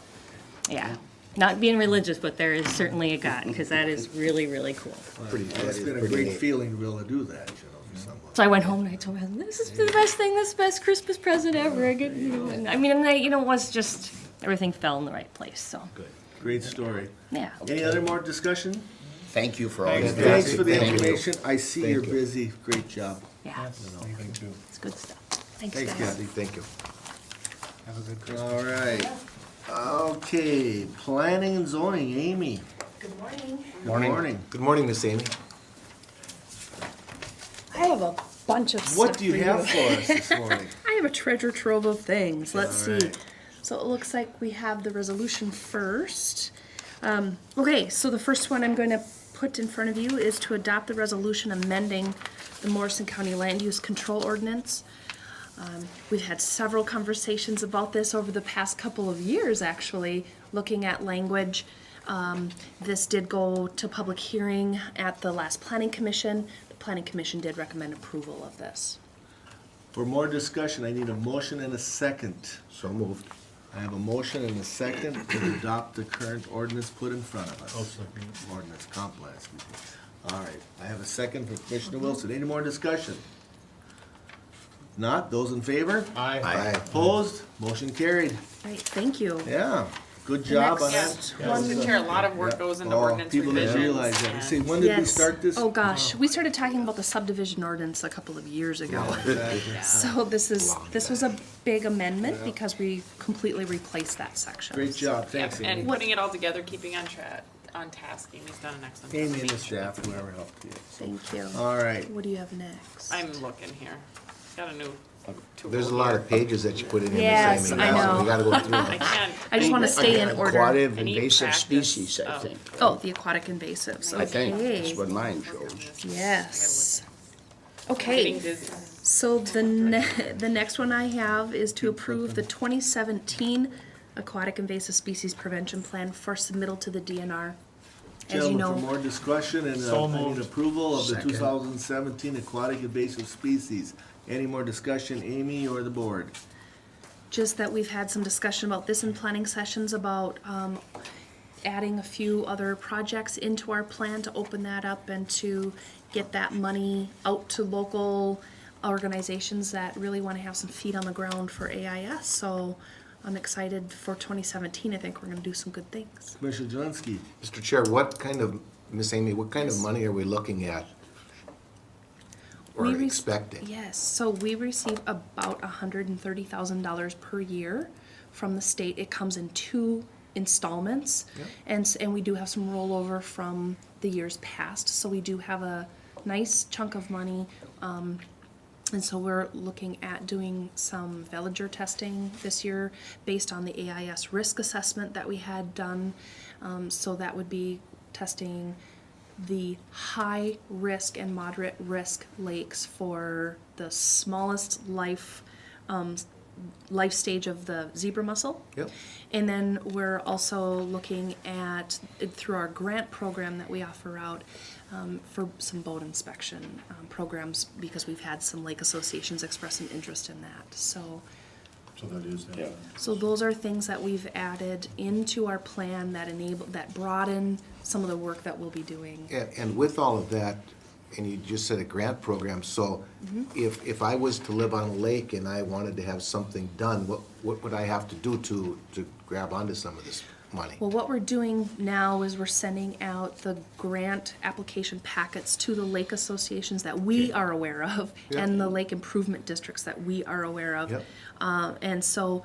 Speaker 12: yeah. Not being religious, but there is certainly a God, because that is really, really cool.
Speaker 1: It's been a great feeling to be able to do that, you know, for someone.
Speaker 12: So I went home and I told my husband, this is the best thing, this is the best Christmas present ever. I get, you know, and I mean, and I, you know, it was just, everything fell in the right place, so,
Speaker 1: Good. Great story.
Speaker 12: yeah.
Speaker 1: Any other more discussion?
Speaker 5: Thank you for all your.
Speaker 1: Thanks for the
Speaker 5: Thank you.
Speaker 1: information. I see
Speaker 2: Thank
Speaker 1: you're
Speaker 2: you.
Speaker 1: busy. Great job.
Speaker 12: Yeah, it's good stuff. Thanks,
Speaker 1: Thanks,
Speaker 12: guys.
Speaker 1: Kathy.
Speaker 2: Thank you.
Speaker 4: Have a good Christmas.
Speaker 1: All right. Okay, planning and zoning, Amy.
Speaker 9: Good morning.
Speaker 1: Good morning.
Speaker 2: Good morning, Miss Amy.
Speaker 13: I have a bunch of stuff
Speaker 1: What do you
Speaker 13: for
Speaker 1: have for us this morning?
Speaker 13: I have a treasure trove of things. Let's
Speaker 1: All
Speaker 13: see.
Speaker 1: right.
Speaker 13: So it looks like we have the resolution first. Okay, so the first one I'm going to put in front of you is to adopt the resolution amending the Morrison County Land Use Control Ordinance. We've had several conversations about this over the past couple of years, actually, looking at language. This did go to public hearing at the last Planning Commission. The Planning Commission did recommend approval of this.
Speaker 1: For more discussion, I need a motion and a second.
Speaker 2: So moved.
Speaker 1: I have a motion and a second to adopt the current ordinance put in front of us.
Speaker 11: I'll second.
Speaker 1: Ordinance comp plan, excuse me. All right, I have a second for Commissioner Wilson. Any more discussion? Not, those in favor?
Speaker 4: Aye.
Speaker 2: Aye.
Speaker 1: Opposed? Motion carried.
Speaker 13: Right, thank you.
Speaker 1: Yeah, good job on
Speaker 13: next
Speaker 1: that.
Speaker 7: Yeah, Mr. Chair, a lot of work goes into
Speaker 1: Oh,
Speaker 7: ordinance
Speaker 1: people didn't
Speaker 7: revisions.
Speaker 1: realize that.
Speaker 7: and-
Speaker 1: See, when did we
Speaker 13: Yes.
Speaker 1: start this?
Speaker 13: Oh, gosh, we started talking about the subdivision ordinance a couple of years ago. So this was a big amendment because we completely replaced that section.
Speaker 1: Great job,
Speaker 7: Yep,
Speaker 1: thanks,
Speaker 7: and
Speaker 1: Amy.
Speaker 7: putting it all together, keeping on task, Amy's done an excellent job.
Speaker 1: Amy and the staff, whoever helped you.
Speaker 13: Thank you.
Speaker 1: All right,
Speaker 13: What do you have next?
Speaker 7: I'm looking here, got a new tool.
Speaker 2: There's a lot of pages that you put in here,
Speaker 13: Yes,
Speaker 2: Miss Amy.
Speaker 13: I know.
Speaker 2: We gotta go through
Speaker 7: I
Speaker 2: them.
Speaker 7: can't.
Speaker 13: I just want to stay in order.
Speaker 5: Aquatic
Speaker 7: I need
Speaker 5: invasive
Speaker 7: practice
Speaker 5: species, I
Speaker 7: of-
Speaker 5: think.
Speaker 13: Oh, the aquatic invasives,
Speaker 5: I think,
Speaker 13: okay.
Speaker 5: that's what mine shows.
Speaker 13: Yes.
Speaker 7: Getting
Speaker 13: Okay,
Speaker 7: dizzy.
Speaker 13: so the next one I have is to approve the 2017 Aquatic Invasive Species Prevention Plan for submittal to the DNR. As you
Speaker 1: gentlemen, for
Speaker 13: know,
Speaker 1: more discussion and
Speaker 11: So
Speaker 1: I need
Speaker 11: moved.
Speaker 1: approval of the
Speaker 8: Second.
Speaker 1: 2017 aquatic invasive species. Any more discussion, Amy or the board?
Speaker 13: just that we've had some discussion about this in planning sessions about adding a few other projects into our plan to open that up and to get that money out to local organizations that really want to have some feet on the ground for AIS. So I'm excited for 2017. I think we're going to do some good things.
Speaker 1: Commissioner Jelinski,
Speaker 2: Mr. Chair, Miss Amy, what kind of money are we looking at? Or
Speaker 13: We rec-
Speaker 2: expecting?
Speaker 13: Yes, so we receive about $130,000 per year from the state. It comes in 2 installments.
Speaker 2: Yep.
Speaker 13: And we do have some rollover from the years past, so we do have a nice chunk of money. And so we're looking at doing some villager testing this year based on the AIS risk assessment that we had done. So that would be testing the high risk and moderate risk lakes for the smallest life stage of the zebra mussel.
Speaker 2: Yep.
Speaker 13: And then we're also looking at, through our grant program that we offer out, for some boat inspection programs, because we've had some lake associations express an interest in that. So
Speaker 11: that is that.
Speaker 13: so those are things that we've added into our plan that broaden some of the work that we'll be doing.
Speaker 2: And with all of that, and you just said a grant program, so if I was to live on a lake and I wanted to have something done, what would I have to do to grab onto some of this money?
Speaker 13: Well, what we're doing now is we're sending out the grant application packets to the lake associations that we are aware of
Speaker 2: Yep.
Speaker 13: and the lake improvement districts that we are aware of.
Speaker 2: Yep.
Speaker 13: And so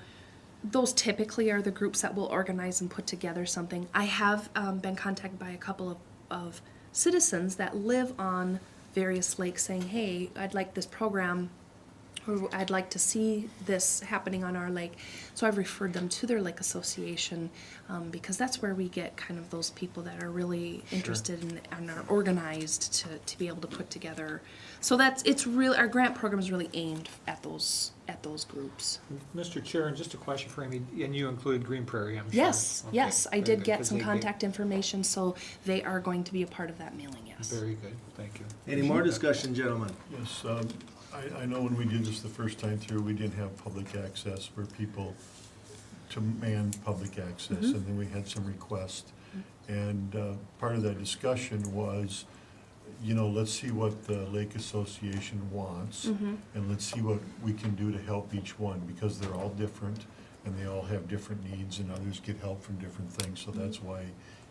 Speaker 13: those typically are the groups that will organize and put together something. I have been contacted by a couple of citizens that live on various lakes saying, hey, I'd like this program. or I'd like to see this happening on our lake. So I've referred them to their lake association, because that's where we get kind of those people that are really interested in, and are organized to be able to put together. So it's real, our grant program is really aimed at those groups.
Speaker 4: Mr. Chair, and just a question for Amy, and you included Green Prairie, I'm sure?
Speaker 13: Yes,
Speaker 4: Okay,
Speaker 13: yes, I
Speaker 4: very
Speaker 13: did
Speaker 4: good,
Speaker 13: get
Speaker 4: 'cause
Speaker 13: some
Speaker 4: they-
Speaker 13: contact information, so they are going to be a part of that mailing, yes.
Speaker 4: Very good, thank you.
Speaker 1: Any more discussion, gentlemen?
Speaker 11: Yes, I know when we did this the first time through, we didn't have public access for people to man public access, and then we had some requests. And part of that discussion was, let's see what the Lake Association wants, and let's see what we can do to help each one, because they're all different, and they all have different needs, and others get help from different things. So that's why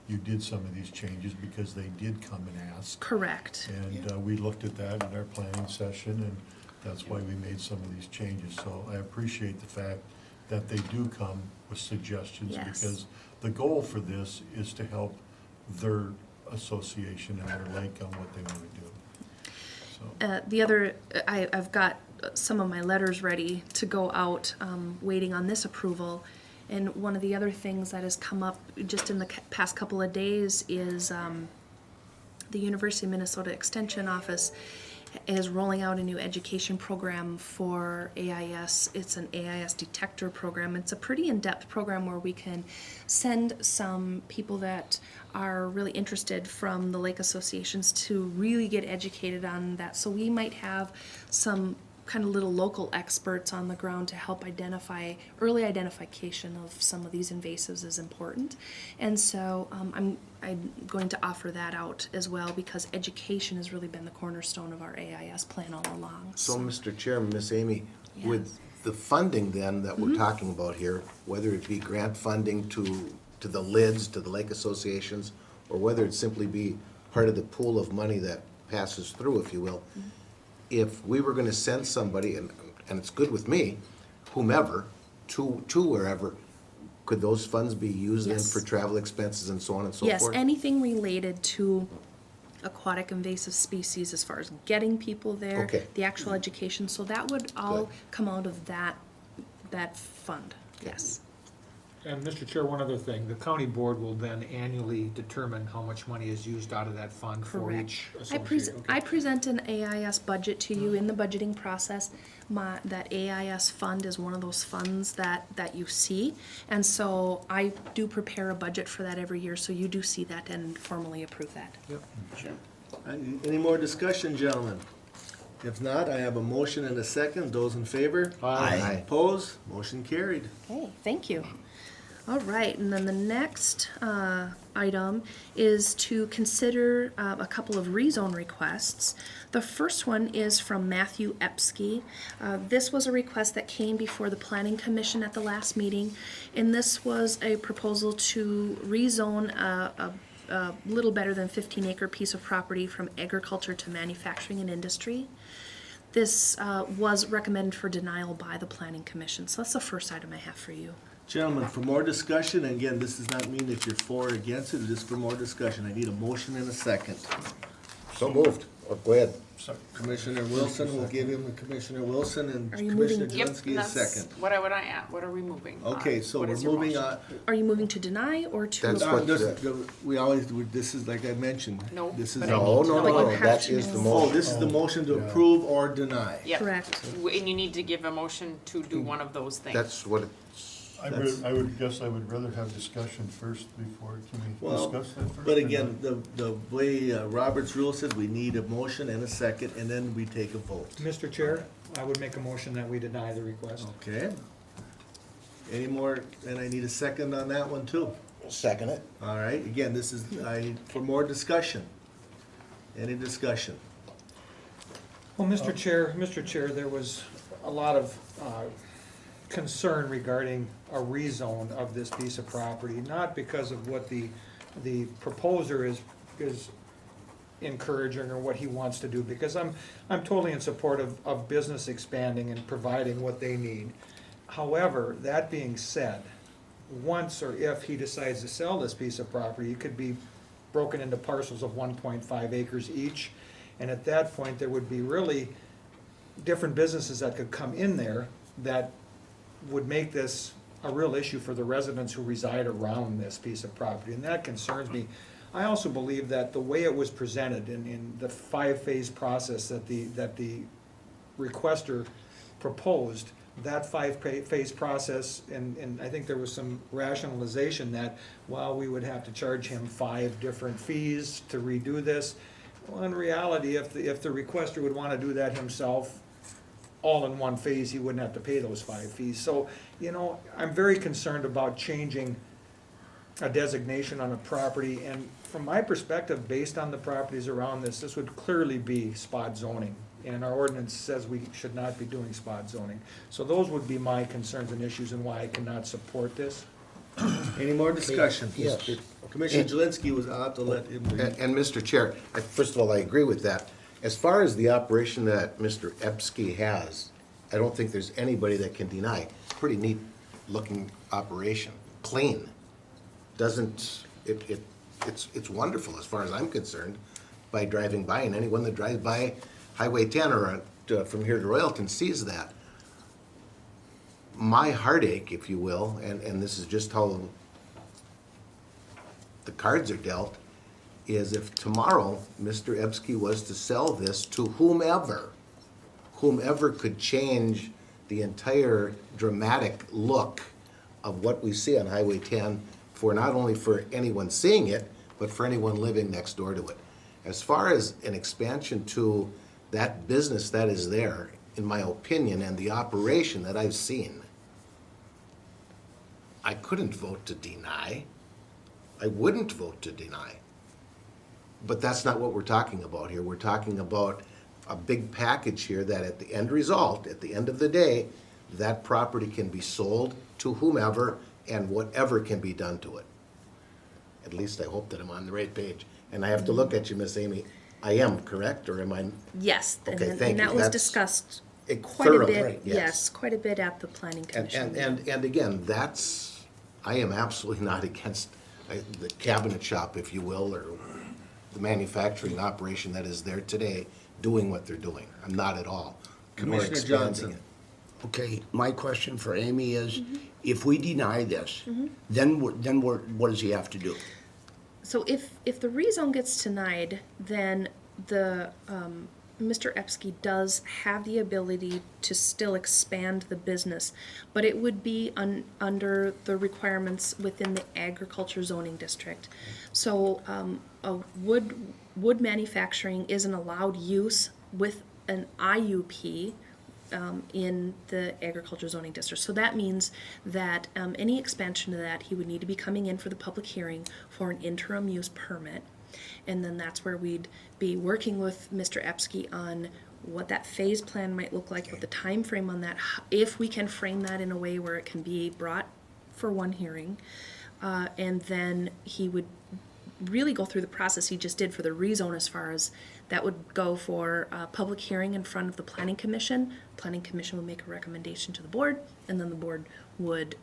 Speaker 11: you did some of these changes, because they did come and ask.
Speaker 13: Correct.
Speaker 11: And we looked at that in our planning session, and that's why we made some of these changes. So I appreciate the fact that they do come with suggestions,
Speaker 13: Yes.
Speaker 11: because the goal for this is to help their association and their lake on what they want to do. So,
Speaker 13: The other, I've got some of my letters ready to go out, waiting on this approval. And one of the other things that has come up just in the past couple of days is the University of Minnesota Extension Office is rolling out a new education program for AIS. It's an AIS detector program. It's a pretty in-depth program where we can send some people that are really interested from the lake associations to really get educated on that. So we might have some kind of little local experts on the ground to help identify, early identification of some of these invasives is important. And so I'm going to offer that out as well, because education has really been the cornerstone of our AIS plan all along.
Speaker 2: So, Mr. Chairman, Miss Amy,
Speaker 13: Yes.
Speaker 2: with the funding then that we're talking about here, whether it be grant funding to the LIDs, to the lake associations, or whether it simply be part of the pool of money that passes through, if you will, if we were gonna send somebody, and it's good with me, whomever, to wherever, could those funds be used then
Speaker 13: Yes.
Speaker 2: for travel expenses and so on and so
Speaker 13: Yes,
Speaker 2: forth?
Speaker 13: anything related to aquatic invasive species, as far as getting people there,
Speaker 2: Okay.
Speaker 13: the actual education, so that would all
Speaker 2: Good.
Speaker 13: come out of that fund, yes.
Speaker 4: And Mr. Chair, one other thing, the county board will then annually determine how much money is used out of that fund for
Speaker 13: Correct.
Speaker 4: each
Speaker 13: I
Speaker 4: association.
Speaker 13: I present an AIS budget to you in the budgeting process. That AIS fund is one of those funds that you see. And so I do prepare a budget for that every year, so you do see that and formally approve that.
Speaker 4: Yep.
Speaker 1: Any more discussion, gentlemen? If not, I have a motion and a second. Those in favor?
Speaker 2: Aye.
Speaker 1: Opposed? Motion carried.
Speaker 13: Okay, thank you. All right, and then the next item is to consider a couple of rezone requests. The first one is from Matthew Epsky. This was a request that came before the Planning Commission at the last meeting, and this was a proposal to rezone a little better than 15-acre piece of property from agriculture to manufacturing and industry. This was recommended for denial by the Planning Commission, so that's the first item I have for you.
Speaker 1: Gentlemen, for more discussion, and again, this does not mean if you're for or against it, just for more discussion, I need a motion and a second.
Speaker 2: So moved. Go ahead.
Speaker 11: sorry.
Speaker 1: Commissioner Wilson, we'll give him to Commissioner Wilson, and
Speaker 13: Are you
Speaker 1: Commissioner
Speaker 13: moving-
Speaker 7: Yep,
Speaker 1: Jelinski is
Speaker 7: that's
Speaker 1: second.
Speaker 7: what are we moving? on?
Speaker 1: Okay, so
Speaker 7: What
Speaker 1: we're
Speaker 7: is your
Speaker 1: moving
Speaker 7: motion?
Speaker 1: on.
Speaker 13: Are you moving to deny or to
Speaker 2: That's
Speaker 13: approve?
Speaker 2: what-
Speaker 1: We always, this is like I mentioned.
Speaker 7: No,
Speaker 1: This is.
Speaker 7: but
Speaker 2: No, no,
Speaker 13: But you
Speaker 2: no,
Speaker 13: have
Speaker 2: that
Speaker 13: to
Speaker 2: is the
Speaker 13: know.
Speaker 1: Oh,
Speaker 2: motion.
Speaker 1: this is the motion to approve or deny.
Speaker 7: Yep.
Speaker 13: Correct.
Speaker 7: And you need to give a motion to do one of those things.
Speaker 2: That's what it's,
Speaker 11: I would guess I would rather have discussion first before, can we
Speaker 1: Well,
Speaker 11: discuss that first?
Speaker 1: but
Speaker 11: or
Speaker 1: again,
Speaker 11: not?
Speaker 1: the way Robert's rule says, we need a motion and a second, and then we take a vote.
Speaker 4: Mr. Chair, I would make a motion that we deny the request.
Speaker 1: Okay? Any more, and I need a second on that one too.
Speaker 2: second it.
Speaker 1: All right, again, this is, for more discussion. Any discussion?
Speaker 4: Well, Mr. Chair, there was a lot of concern regarding a rezone of this piece of property, not because of what the proposer is encouraging or what he wants to do, because I'm totally in support of business expanding and providing what they need. However, that being said, once or if he decides to sell this piece of property, it could be broken into parcels of 1.5 acres each, and at that point, there would be really different businesses that could come in there that would make this a real issue for the residents who reside around this piece of property, and that concerns me. I also believe that the way it was presented in the five-phase process that the requester proposed, that five-phase process, and I think there was some rationalization that, well, we would have to charge him 5 different fees to redo this. Well, in reality, if the requester would wanna do that himself, all in one phase, he wouldn't have to pay those 5 fees. So, you know, I'm very concerned about changing a designation on a property, and from my perspective, based on the properties around this would clearly be spot zoning. And our ordinance says we should not be doing spot zoning. So those would be my concerns and issues and why I cannot support this.
Speaker 1: Any more discussion?
Speaker 2: Yes.
Speaker 1: Commissioner Jelinski was out to let him read.
Speaker 2: And Mr. Chair, first of all, I agree with that. As far as the operation that Mr. Epsky has, I don't think there's anybody that can deny. Pretty neat looking operation, clean. It's wonderful as far as I'm concerned by driving by, and anyone that drives by Highway 10 or from here to Royalton sees that. My heartache, if you will, and this is just how the cards are dealt, is if tomorrow Mr. Epsky was to sell this to whomever could change the entire dramatic look of what we see on Highway 10 for not only for anyone seeing it, but for anyone living next door to it. As far as an expansion to that business that is there, in my opinion, and the operation that I've seen, I couldn't vote to deny. I wouldn't vote to deny. But that's not what we're talking about here. We're talking about a big package here that at the end result, at the end of the day, that property can be sold to whomever and whatever can be done to it. At least I hope that I'm on the right page. And I have to look at you, Miss Amy. I am, correct, or am I?
Speaker 13: Yes, and
Speaker 2: Okay,
Speaker 13: then-
Speaker 2: thank
Speaker 13: and
Speaker 2: you.
Speaker 13: that was
Speaker 2: That's
Speaker 13: discussed quite a
Speaker 2: thoroughly,
Speaker 13: bit,
Speaker 2: yes.
Speaker 13: yes, quite a bit at the planning commission.
Speaker 2: And again, I am absolutely not against the cabinet shop, if you will, or the manufacturing operation that is there today, doing what they're doing. I'm not at all. Nor
Speaker 1: Commissioner
Speaker 2: expanding
Speaker 1: Johnson.
Speaker 2: it.
Speaker 5: Okay, my question for Amy is, if we deny this, then what does he have to do?
Speaker 13: So if the rezone gets denied, then the, Mr. Epsky does have the ability to still expand the business, but it would be under the requirements within the agriculture zoning district. So, wood manufacturing is an allowed use with an IUP, in the agriculture zoning district. So that means that any expansion of that, he would need to be coming in for the public hearing for an interim use permit. And then that's where we'd be working with Mr. Epsky on what that phase plan might look like, what the time frame on that, if we can frame that in a way where it can be brought for one hearing. And then he would really go through the process he just did for the rezone, as far as that would go for a public hearing in front of the planning commission. Planning commission would make a recommendation to the board, and then the board would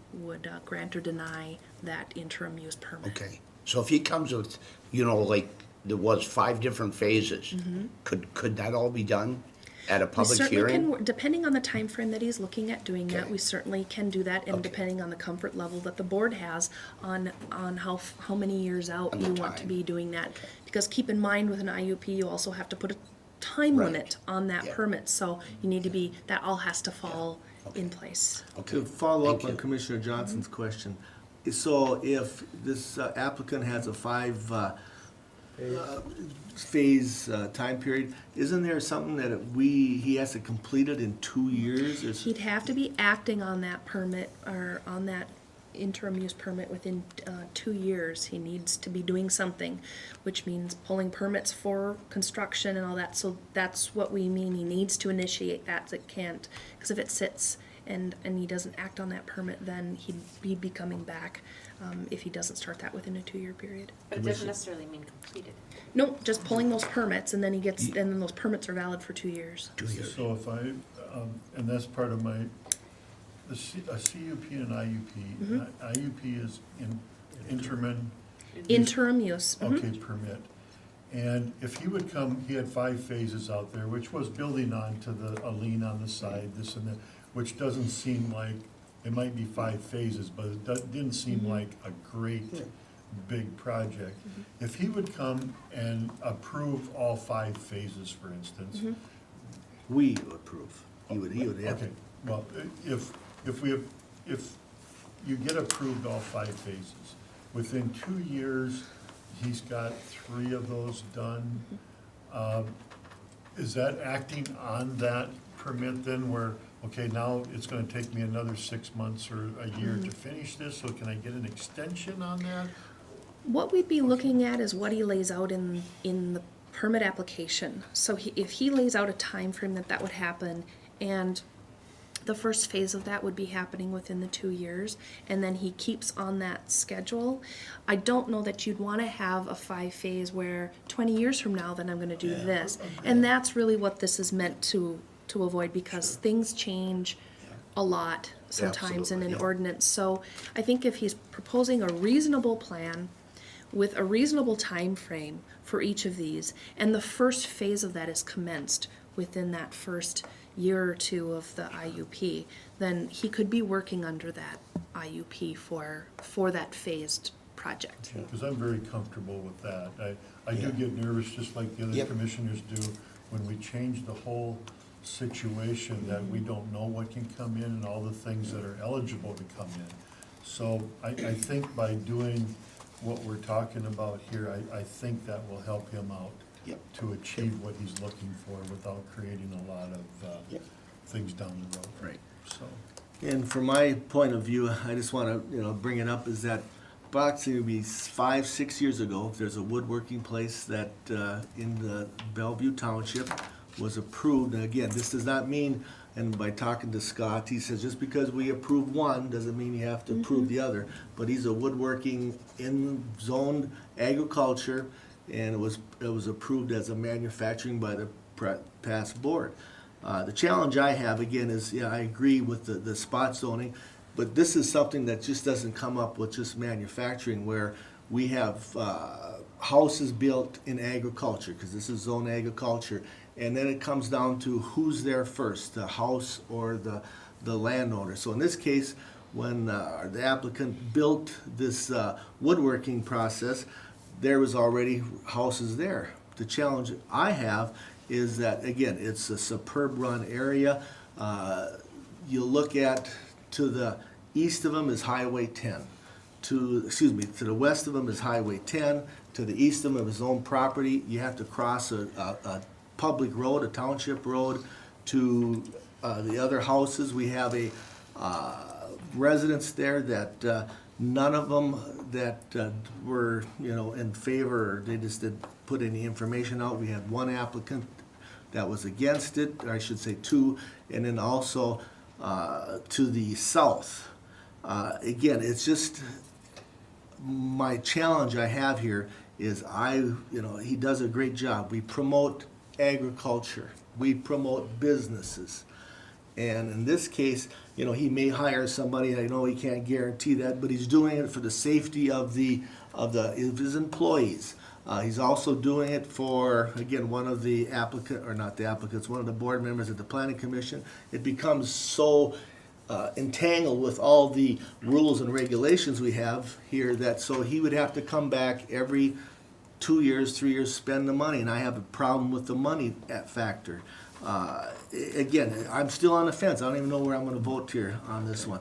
Speaker 13: grant or deny that interim use permit.
Speaker 5: Okay, so if he comes with, like, there was 5 different phases, could that all be done at a
Speaker 13: We
Speaker 5: public
Speaker 13: certainly
Speaker 5: hearing?
Speaker 13: can, depending on the time frame that he's looking at doing that,
Speaker 5: Okay.
Speaker 13: we certainly can do that, and
Speaker 5: Okay.
Speaker 13: depending on the comfort level that the board has on how many years out
Speaker 5: And the
Speaker 13: you want to
Speaker 5: time.
Speaker 13: be doing that. Because keep in mind, with an IUP, you also have to put a time
Speaker 5: Right.
Speaker 13: limit on that
Speaker 5: Yeah.
Speaker 13: permit, so you need to be, that all has to fall in place.
Speaker 1: To follow up
Speaker 5: Thank
Speaker 1: on
Speaker 5: you.
Speaker 1: Commissioner Johnson's question, so if this applicant has a 5 phase time period, isn't there something that he has to complete it in 2 years? Or
Speaker 13: He'd have to be acting on that permit, or on that interim use permit within 2 years. He needs to be doing something, which means pulling permits for construction and all that. So that's what we mean, he needs to initiate that, it can't, because if it sits and he doesn't act on that permit, then he'd be coming back if he doesn't start that within a 2-year period.
Speaker 7: But it doesn't necessarily mean completed.
Speaker 13: No, just pulling those permits, and then and then those permits are valid for 2 years.
Speaker 5: 2 years.
Speaker 11: So if I, and that's part of my, a CUP and IUP. IUP is interim,
Speaker 13: Interim use.
Speaker 11: okay, permit. And if he would come, he had 5 phases out there, which was building on to a lien on the side, this and that, which doesn't seem like, it might be 5 phases, but it didn't seem like a great big project. If he would come and approve all 5 phases, for instance.
Speaker 1: We approve. He would have.
Speaker 11: Okay, well, if you get approved all 5 phases, within 2 years, he's got 3 of those done. Is that acting on that permit then where, okay, now it's gonna take me another 6 months or a year to finish this, so can I get an extension on that?
Speaker 13: What we'd be looking at is what he lays out in the permit application. So if he lays out a time frame that would happen, and the first phase of that would be happening within the 2 years, and then he keeps on that schedule, I don't know that you'd want to have a 5-phase where 20 years from now, then I'm going to do this. And that's really what this is meant to avoid, because things change a lot sometimes in an ordinance. So I think if he's proposing a reasonable plan with a reasonable time frame for each of these, and the first phase of that is commenced within that first year or 2 of the IUP, then he could be working under that IUP for that phased project.
Speaker 11: Because I'm very comfortable with that. I do get nervous, just like the other
Speaker 5: Yep.
Speaker 11: commissioners do, when we change the whole situation, that we don't know what can come in and all the things that are eligible to come in. So I think by doing what we're talking about here, I think that will help him out
Speaker 5: Yep.
Speaker 11: to achieve what he's looking for without creating a lot of
Speaker 5: Yep.
Speaker 11: things down the road.
Speaker 1: Right.
Speaker 11: So,
Speaker 1: And from my point of view, I just want to, bring it up, is that approximately 5-6 years ago, there's a woodworking place that in the Bellevue Township was approved. And again, this does not mean, and by talking to Scott, he says just because we approve one doesn't mean you have to approve the other. But he's a woodworking in zoned agriculture, and it was approved as a manufacturing by the past board. The challenge I have, again, is, I agree with the spot zoning, but this is something that just doesn't come up with just manufacturing, where we have houses built in agriculture, because this is zone agriculture, and then it comes down to who's there first, the house or the landowner. So in this case, when the applicant built this woodworking process, there was already houses there. The challenge I have is that, again, it's a superb run area. You look at, to the east of them is Highway 10. To the west of them is Highway 10. To the east of them is his own property. You have to cross a public road, a township road, to the other houses. We have a residents there that none of them that were, in favor, or they just didn't put any information out. We had one applicant that was against it, or I should say 2, and then also to the south. Again, it's just, my challenge I have here is he does a great job. We promote agriculture. We promote businesses. And in this case, he may hire somebody, I know he can't guarantee that, but he's doing it for the safety of his employees. He's also doing it for, again, one of the one of the board members at the planning commission. It becomes so entangled with all the rules and regulations we have here so he would have to come back every 2 years, 3 years, spend the money, and I have a problem with the money factor. Again, I'm still on the fence. I don't even know where I'm going to vote here on this one.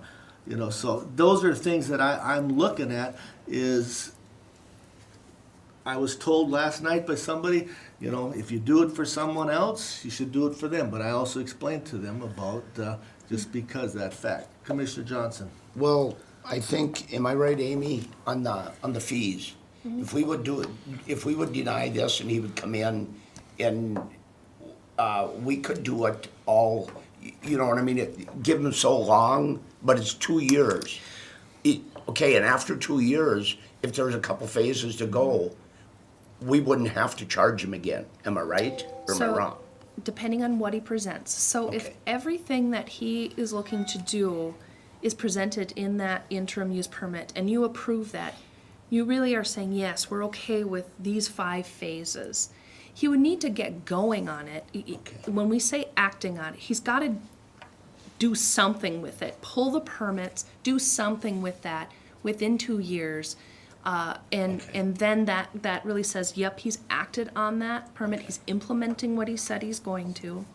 Speaker 1: So those are things that I'm looking at. Is I was told last night by somebody, if you do it for someone else, you should do it for them. But I also explained to them about just because that fact. Commissioner Johnson.
Speaker 5: Well, I think, am I right, Amy, on the fees? If we would deny this and he would come in and we could do it all, you know what I mean? Give him so long, but it's 2 years. Okay, and after 2 years, if there's a couple phases to go, we wouldn't have to charge him again. Am I right or am I wrong?
Speaker 13: Depending on what he presents. So if
Speaker 5: Okay.
Speaker 13: everything that he is looking to do is presented in that interim use permit and you approve that, you really are saying, yes, we're okay with these 5 phases. He would need to get going on it. When we say acting on it, he's got to do something with it, pull the permits, do something with that within 2 years. And then that really says, yep, he's acted on that permit, he's implementing what he said he's going to.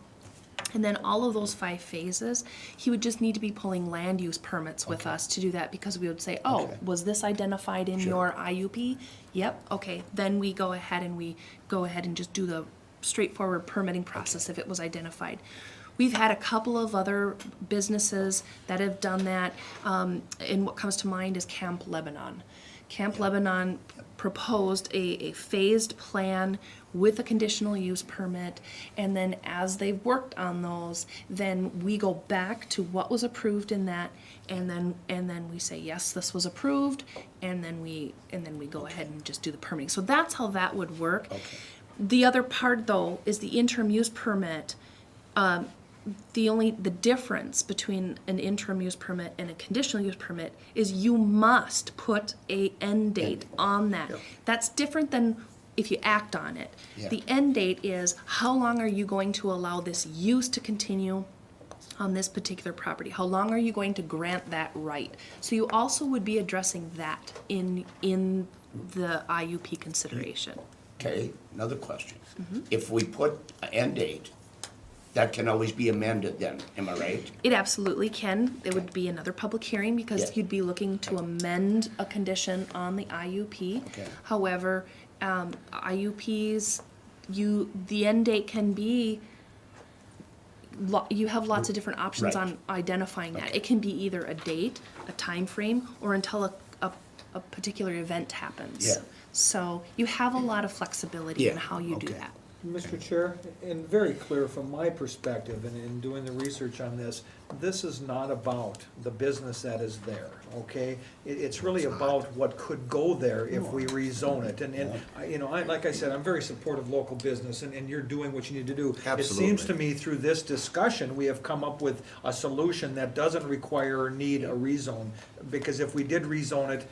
Speaker 13: And then all of those 5 phases, he would just need to be pulling land use permits with us to do that, because we would say, oh, was this identified in your IUP? Yep, okay, then we go ahead and just do the straightforward permitting process if it was identified. We've had a couple of other businesses that have done that, and what comes to mind is Camp Lebanon. Camp Lebanon proposed a phased plan with a conditional use permit, and then as they've worked on those, then we go back to what was approved in that, and then we say, yes, this was approved, and then we go ahead and just do the permitting. So that's how that would work. The other part, though, is the interim use permit. The difference between an interim use permit and a conditional use permit is you must put a end date on that. That's different than if you act on it. The end date is, how long are you going to allow this use to continue on this particular property? How long are you going to grant that right? So you also would be addressing that in the IUP consideration.
Speaker 5: Okay, another question. If we put an end date, that can always be amended then, am I right?
Speaker 13: It absolutely can. It would be another public hearing, because you'd be looking to amend a condition on the IUP.
Speaker 5: Okay.
Speaker 13: However, IUPs, the end date can be, you have lots of different options
Speaker 5: Right.
Speaker 13: on identifying that. It can be either a date, a time frame, or until a particular event happens.
Speaker 5: Yeah.
Speaker 13: So you have a lot of flexibility in
Speaker 5: Yeah,
Speaker 13: how you do
Speaker 5: okay.
Speaker 13: that.
Speaker 4: Mr. Chair, and very clear from my perspective and in doing the research on this, this is not about the business that is there, okay? It's really about what could go there if we rezone it. Like I said, I'm very supportive of local business, and you're doing what you need to do. It seems to me through this discussion, we have come up with a solution that doesn't require or need a rezone. Because if we did rezone it,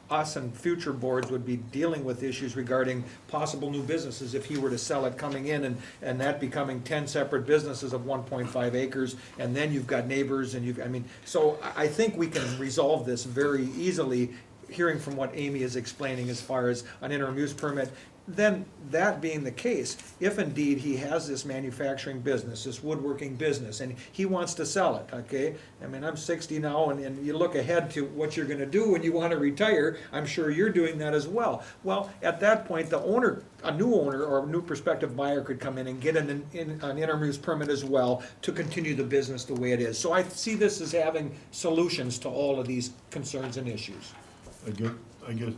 Speaker 4: us and future boards would be dealing with issues regarding possible new businesses if he were to sell it coming in and that becoming 10 separate businesses of 1.5 acres, and then you've got neighbors and so I think we can resolve this very easily, hearing from what Amy is explaining as far as an interim use permit. Then, that being the case, if indeed he has this manufacturing business, this woodworking business, and he wants to sell it, okay? I'm 60 now, and you look ahead to what you're gonna do when you wanna retire, I'm sure you're doing that as well. Well, at that point, the owner, a new owner or a new prospective buyer could come in and get an interim use permit as well to continue the business the way it is. So I see this as having solutions to all of these concerns and issues.
Speaker 11: I guess.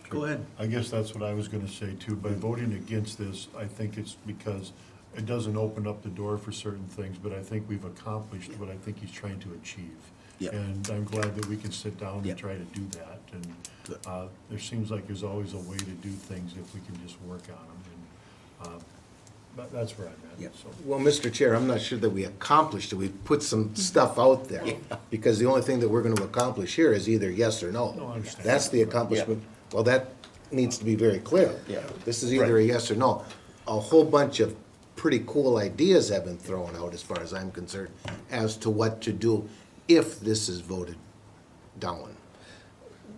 Speaker 1: Go ahead.
Speaker 11: I guess that's what I was gonna say too. By voting against this, I think it's because it doesn't open up the door for certain things, but I think we've accomplished what I think he's trying to achieve.
Speaker 5: Yep.
Speaker 11: And I'm glad that we can sit down and
Speaker 5: Yep.
Speaker 11: try to do that. And there seems like there's always a way to do things if we can just work on them. And that's where I'm at.
Speaker 5: Yep.
Speaker 11: So.
Speaker 2: Well, Mr. Chair, I'm not sure that we accomplished it. We put some stuff out there. Because the only thing that we're gonna accomplish here is either yes or no.
Speaker 11: No, I understand.
Speaker 2: That's the accomplishment. Well, that needs to be very clear.
Speaker 5: Yeah.
Speaker 2: This is either a yes or no. A whole bunch of pretty cool ideas have been thrown out, as far as I'm concerned, as to what to do if this is voted down.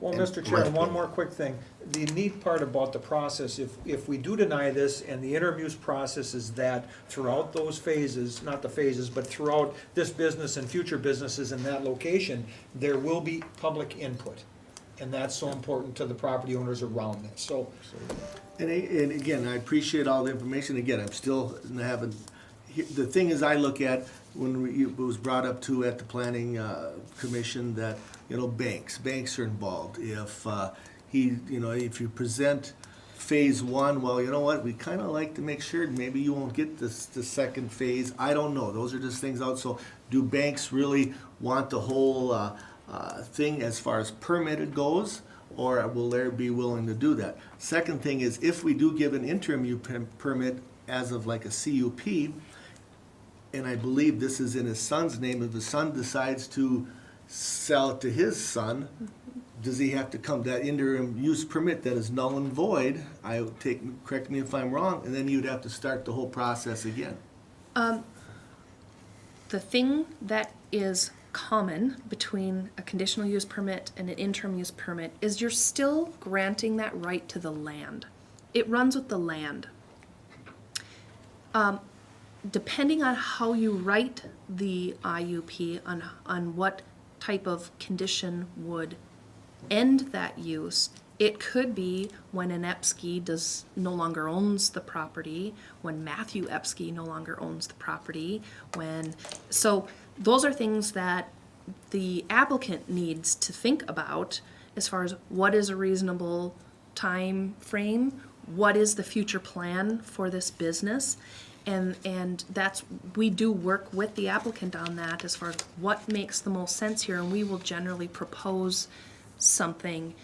Speaker 4: Well,
Speaker 2: In
Speaker 4: Mr.
Speaker 2: my
Speaker 4: Chair, one
Speaker 2: opinion.
Speaker 4: more quick thing. The neat part about the process, if we do deny this and the interim use process is that throughout those phases, not the phases, but throughout this business and future businesses in that location, there will be public input. And that's so important to the property owners around this, so.
Speaker 1: And again, I appreciate all the information. Again, I'm still having, the thing is I look at, when it was brought up too at the planning commission that, banks are involved. If if you present phase 1, well, you know what, we kind of like to make sure maybe you won't get the second phase. I don't know. Those are just things out. So do banks really want the whole thing as far as permitted goes, or will they be willing to do that? Second thing is, if we do give an interim permit as of like a CUP, and I believe this is in his son's name, if the son decides to sell it to his son, does he have to come, that interim use permit that is null and void, correct me if I'm wrong, and then you'd have to start the whole process again?
Speaker 13: The thing that is common between a conditional use permit and an interim use permit is you're still granting that right to the land. It runs with the land. Depending on how you write the IUP, on what type of condition would end that use, it could be when an Epsky no longer owns the property, when Matthew Epsky no longer owns the property, so those are things that the applicant needs to think about as far as what is a reasonable time frame, what is the future plan for this business, and we do work with the applicant on that as far as what makes the most sense here, and we will generally propose something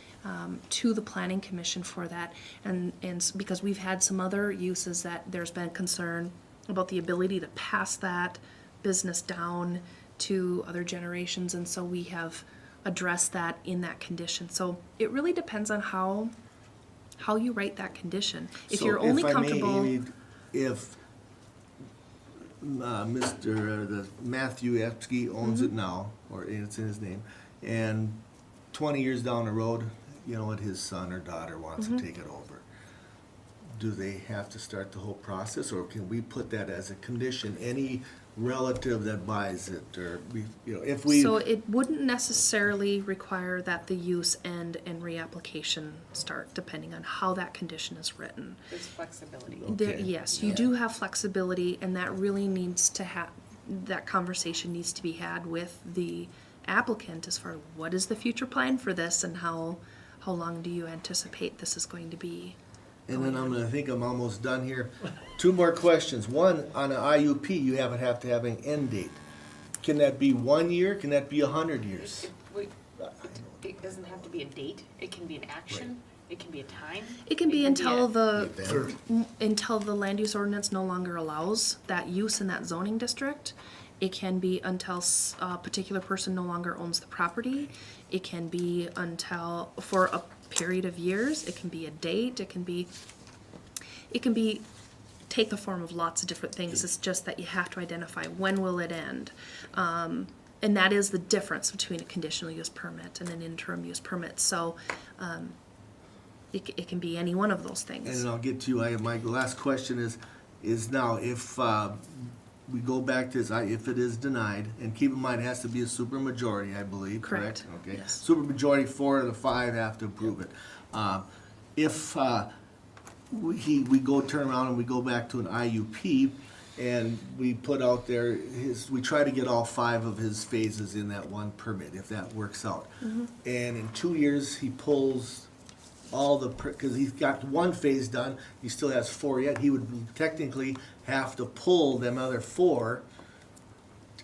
Speaker 13: to the planning commission for that, and because we've had some other uses that there's been concern about the ability to pass that business down to other generations, and so we have addressed that in that condition. So it really depends on how you write that condition. If
Speaker 1: So
Speaker 13: you're only
Speaker 1: if I may,
Speaker 13: comfortable.
Speaker 1: Amy, if the Matthew Epsky owns it now, or it's in his name, and 20 years down the road, you know what, his son or daughter wants to take it over, do they have to start the whole process, or can we put that as a condition? Any relative that buys it, or if we.
Speaker 13: So it wouldn't necessarily require that the use end and reapplication start, depending on how that condition is written.
Speaker 7: There's flexibility.
Speaker 1: Okay.
Speaker 13: Yes, you do have flexibility, and that really needs to that conversation needs to be had with the applicant as far as what is the future plan for this, and how long do you anticipate this is going to be?
Speaker 1: And then I think I'm almost done here. 2 more questions. One, on an IUP, you have to have an end date. Can that be 1 year? Can that be 100 years?
Speaker 7: It doesn't have to be a date, it can be an action, it can be a time.
Speaker 13: It can be until
Speaker 7: a-
Speaker 13: until the land use ordinance no longer allows that use in that zoning district. It can be until a particular person no longer owns the property. It can be until, for a period of years. It can be a date. It can be take the form of lots of different things. It's just that you have to identify when will it end. And that is the difference between a conditional use permit and an interim use permit. So it can be any one of those things.
Speaker 1: And then I'll get to you. My last question is now, if we go back to this, if it is denied, and keep in mind, it has to be a supermajority, I believe, correct?
Speaker 13: Correct.
Speaker 1: Okay.
Speaker 13: Yes.
Speaker 1: Supermajority, 4 of the 5 have to approve it. If we go turn around and we go back to an IUP, and we put out there we try to get all 5 of his phases in that one permit, if that works out. And in 2 years, he pulls all because he's got 1 phase done, he still has 4 yet, he would technically have to pull them other 4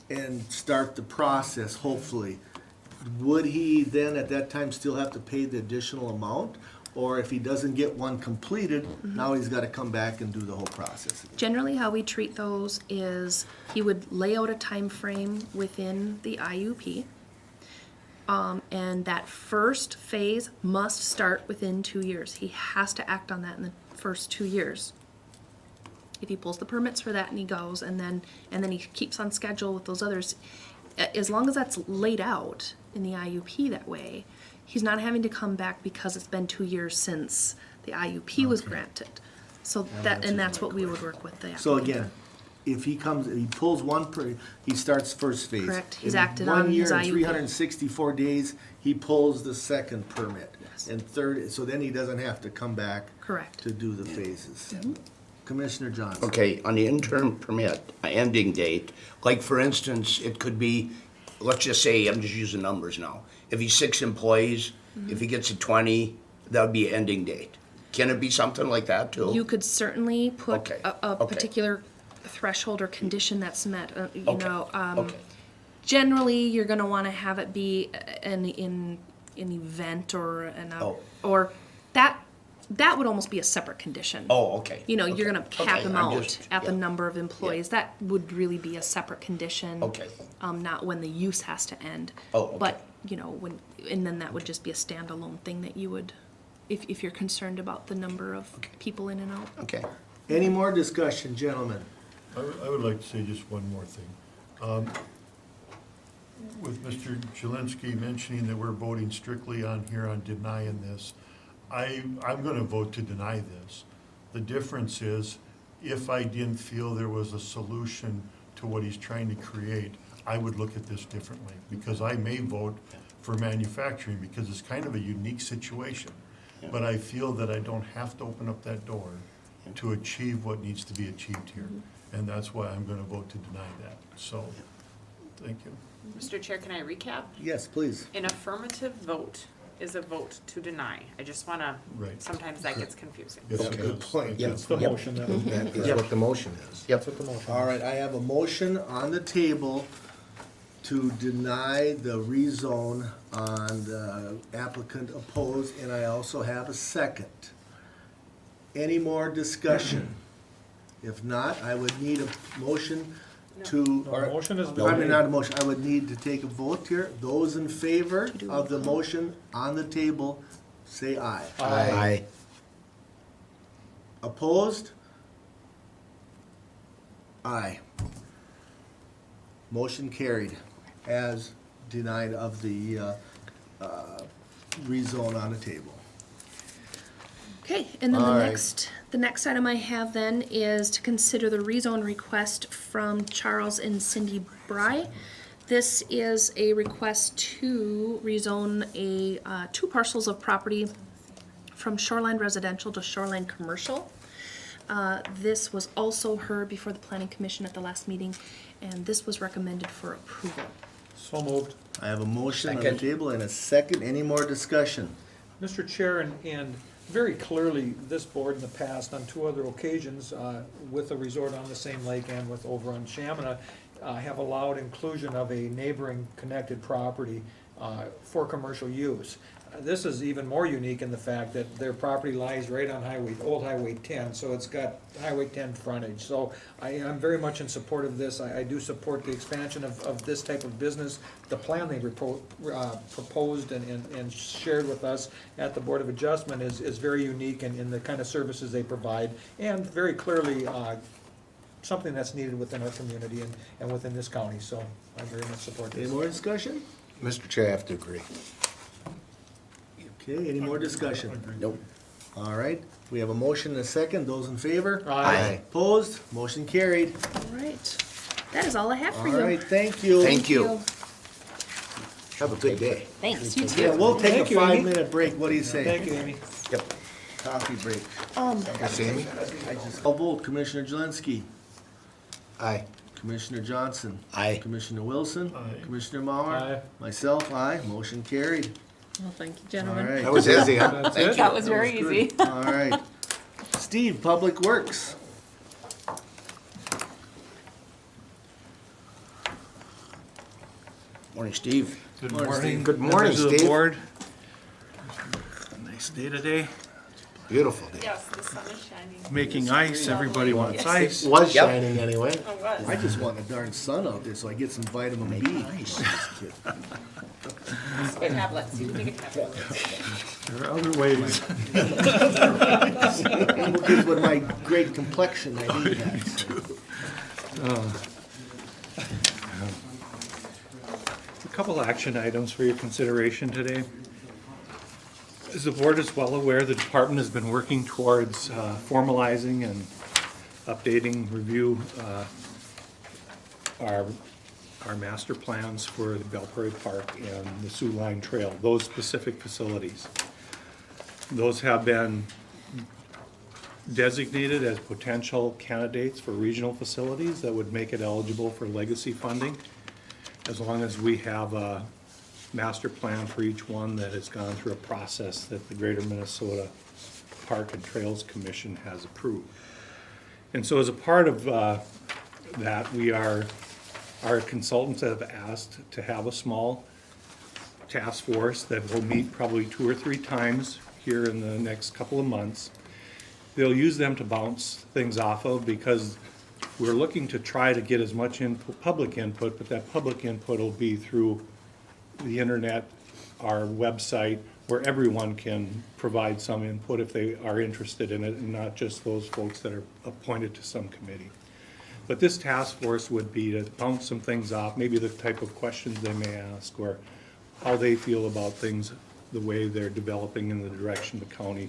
Speaker 1: and start the process, hopefully. Would he then at that time still have to pay the additional amount? Or if he doesn't get one completed, now he's gotta come back and do the whole process again?
Speaker 13: Generally, how we treat those is he would lay out a time frame within the IUP. And that first phase must start within 2 years. He has to act on that in the first 2 years. If he pulls the permits for that and he goes, and then he keeps on schedule with those others, as long as that's laid out in the IUP that way, he's not having to come back because it's been 2 years since the IUP was granted. So that's what we would work with the applicant.
Speaker 1: So again, if he pulls he starts first phase.
Speaker 13: Correct. He's
Speaker 1: In
Speaker 13: acted on his
Speaker 1: 1 year
Speaker 13: IUP.
Speaker 1: and 364 days, he pulls the second permit.
Speaker 13: Yes.
Speaker 1: And third, so then he doesn't have to come back.
Speaker 13: Correct.
Speaker 1: To do the phases. Commissioner Johnson.
Speaker 5: Okay, on the interim permit, ending date, like for instance, it could be, let's just say, I'm just using numbers now. If he's 6 employees, if he gets to 20, that would be an ending date. Can it be something like that too?
Speaker 13: You could certainly put
Speaker 5: Okay,
Speaker 13: a
Speaker 5: okay.
Speaker 13: particular threshold or condition that's met,
Speaker 5: Okay, okay.
Speaker 13: Generally, you're gonna wanna have it be an event or
Speaker 5: Oh.
Speaker 13: or that that would almost be a separate condition.
Speaker 5: Oh, okay.
Speaker 13: You know, you're
Speaker 5: Okay.
Speaker 13: gonna cap
Speaker 5: Okay,
Speaker 13: them
Speaker 5: I'm
Speaker 13: out
Speaker 5: just-
Speaker 13: at the
Speaker 5: yeah.
Speaker 13: number of employees. That would really be a separate condition.
Speaker 5: Okay.
Speaker 13: Not when the use has to end.
Speaker 5: Oh, okay.
Speaker 13: But, you know, and then that would just be a standalone thing that you would, if you're concerned about the number of people in and out.
Speaker 5: Okay.
Speaker 1: Any more discussion, gentlemen?
Speaker 11: I would like to say just one more thing. With Mr. Jelinski mentioning that we're voting strictly on here on denying this, I'm gonna vote to deny this. The difference is, if I didn't feel there was a solution to what he's trying to create, I would look at this differently, because I may vote for manufacturing, because it's kind of a unique situation. But I feel that I don't have to open up that door to achieve what needs to be achieved here. And that's why I'm gonna vote to deny that. So, thank you.
Speaker 7: Mr. Chair, can I recap?
Speaker 1: Yes, please.
Speaker 7: An affirmative vote is a vote to deny. I just wanna,
Speaker 11: Right.
Speaker 7: sometimes that gets confusing.
Speaker 11: Yes,
Speaker 1: Okay,
Speaker 11: it
Speaker 1: good
Speaker 11: is.
Speaker 1: point.
Speaker 4: That's the motion that was.
Speaker 2: That is what the motion is.
Speaker 5: Yep.
Speaker 1: All right, I have a motion on the table to deny the rezone on the applicant opposed, and I also have a second. Any more discussion? If not, I would need a motion to.
Speaker 4: No, the motion has been
Speaker 1: I mean,
Speaker 4: made.
Speaker 1: not a motion, I would need to take a vote here. Those in favor of the motion on the table, say aye.
Speaker 5: Aye.
Speaker 1: Opposed? Aye. Motion carried as denied of the rezone on the table.
Speaker 13: Okay, and then
Speaker 1: All
Speaker 13: the
Speaker 1: right.
Speaker 13: next item I have then is to consider the rezone request from Charles and Cindy Bry. This is a request to rezone two parcels of property from shoreline residential to shoreline commercial. This was also heard before the planning commission at the last meeting, and this was recommended for approval.
Speaker 4: So moved.
Speaker 1: I have a motion on the
Speaker 5: Second.
Speaker 1: table and a second. Any more discussion?
Speaker 4: Mr. Chair, and very clearly, this board in the past, on two other occasions, with a resort on the same lake and with over on Shamina, have allowed inclusion of a neighboring connected property for commercial use. This is even more unique in the fact that their property lies right on old Highway 10, so it's got Highway 10 frontage. So I am very much in support of this. I do support the expansion of this type of business. The plan they proposed and shared with us at the Board of Adjustment is very unique in the kind of services they provide, and very clearly something that's needed within our community and within this county. So I very much support
Speaker 1: Any
Speaker 4: this.
Speaker 1: more discussion?
Speaker 2: Mr. Chair, I have to agree.
Speaker 1: Okay, any more discussion?
Speaker 5: Nope.
Speaker 1: All right, we have a motion and a second. Those in favor?
Speaker 4: Aye.
Speaker 1: Opposed? Motion carried.
Speaker 13: All right, that is all I have
Speaker 1: All
Speaker 13: for you.
Speaker 1: right, thank you.
Speaker 5: Thank you.
Speaker 2: Have a good day.
Speaker 13: Thanks, you
Speaker 1: Yeah,
Speaker 13: too.
Speaker 1: we'll take a
Speaker 4: Thank you, Amy.
Speaker 1: 5-minute break. What do you say?
Speaker 4: Thank you, Amy.
Speaker 2: Yep.
Speaker 1: Coffee break.
Speaker 2: Sammy?
Speaker 1: I'll vote. Commissioner Jelinski.
Speaker 2: Aye.
Speaker 1: Commissioner Johnson.
Speaker 5: Aye.
Speaker 1: Commissioner Wilson.
Speaker 11: Aye.
Speaker 1: Commissioner Mauer.
Speaker 4: Aye.
Speaker 1: Myself, aye. Motion carried.
Speaker 10: Well, thank you,
Speaker 1: All
Speaker 10: gentlemen.
Speaker 1: right.
Speaker 2: That was easy, huh?
Speaker 4: That's it?
Speaker 7: That was very
Speaker 1: Good.
Speaker 7: easy.
Speaker 1: All right. Steve, Public Works.
Speaker 5: Morning, Steve.
Speaker 14: Good
Speaker 1: Morning,
Speaker 14: morning.
Speaker 1: Steve.
Speaker 2: Good morning,
Speaker 14: members of the
Speaker 2: Steve.
Speaker 14: board. Nice day today.
Speaker 2: Beautiful day.
Speaker 7: Yes, the sun is shining.
Speaker 14: Making ice, everybody wants ice.
Speaker 2: It was
Speaker 5: Yep.
Speaker 2: shining anyway.
Speaker 7: Oh, it was.
Speaker 1: I just want the darn sun out there so I get some vitamin B. Just kidding.
Speaker 7: Tablets, you can take a tablet.
Speaker 14: There are other ways.
Speaker 1: Because with my great complexion, I need that.
Speaker 14: A couple action items for your consideration today. As the board is well aware, the department has been working towards formalizing and updating, review our master plans for the Belle Prairie Park and the Sioux Line Trail, those specific facilities. Those have been designated as potential candidates for regional facilities that would make it eligible for legacy funding, as long as we have a master plan for each one that has gone through a process that the Greater Minnesota Park and Trails Commission has approved. And so as a part of that, our consultants have asked to have a small task force that will meet probably 2 or 3 times here in the next couple of months. They'll use them to bounce things off of because we're looking to try to get as much input, public input, but that public input will be through the internet, our website, where everyone can provide some input if they are interested in it, and not just those folks that are appointed to some committee. But this task force would be to bounce some things off, maybe the type of questions they may ask, or how they feel about things, the way they're developing in the direction the county,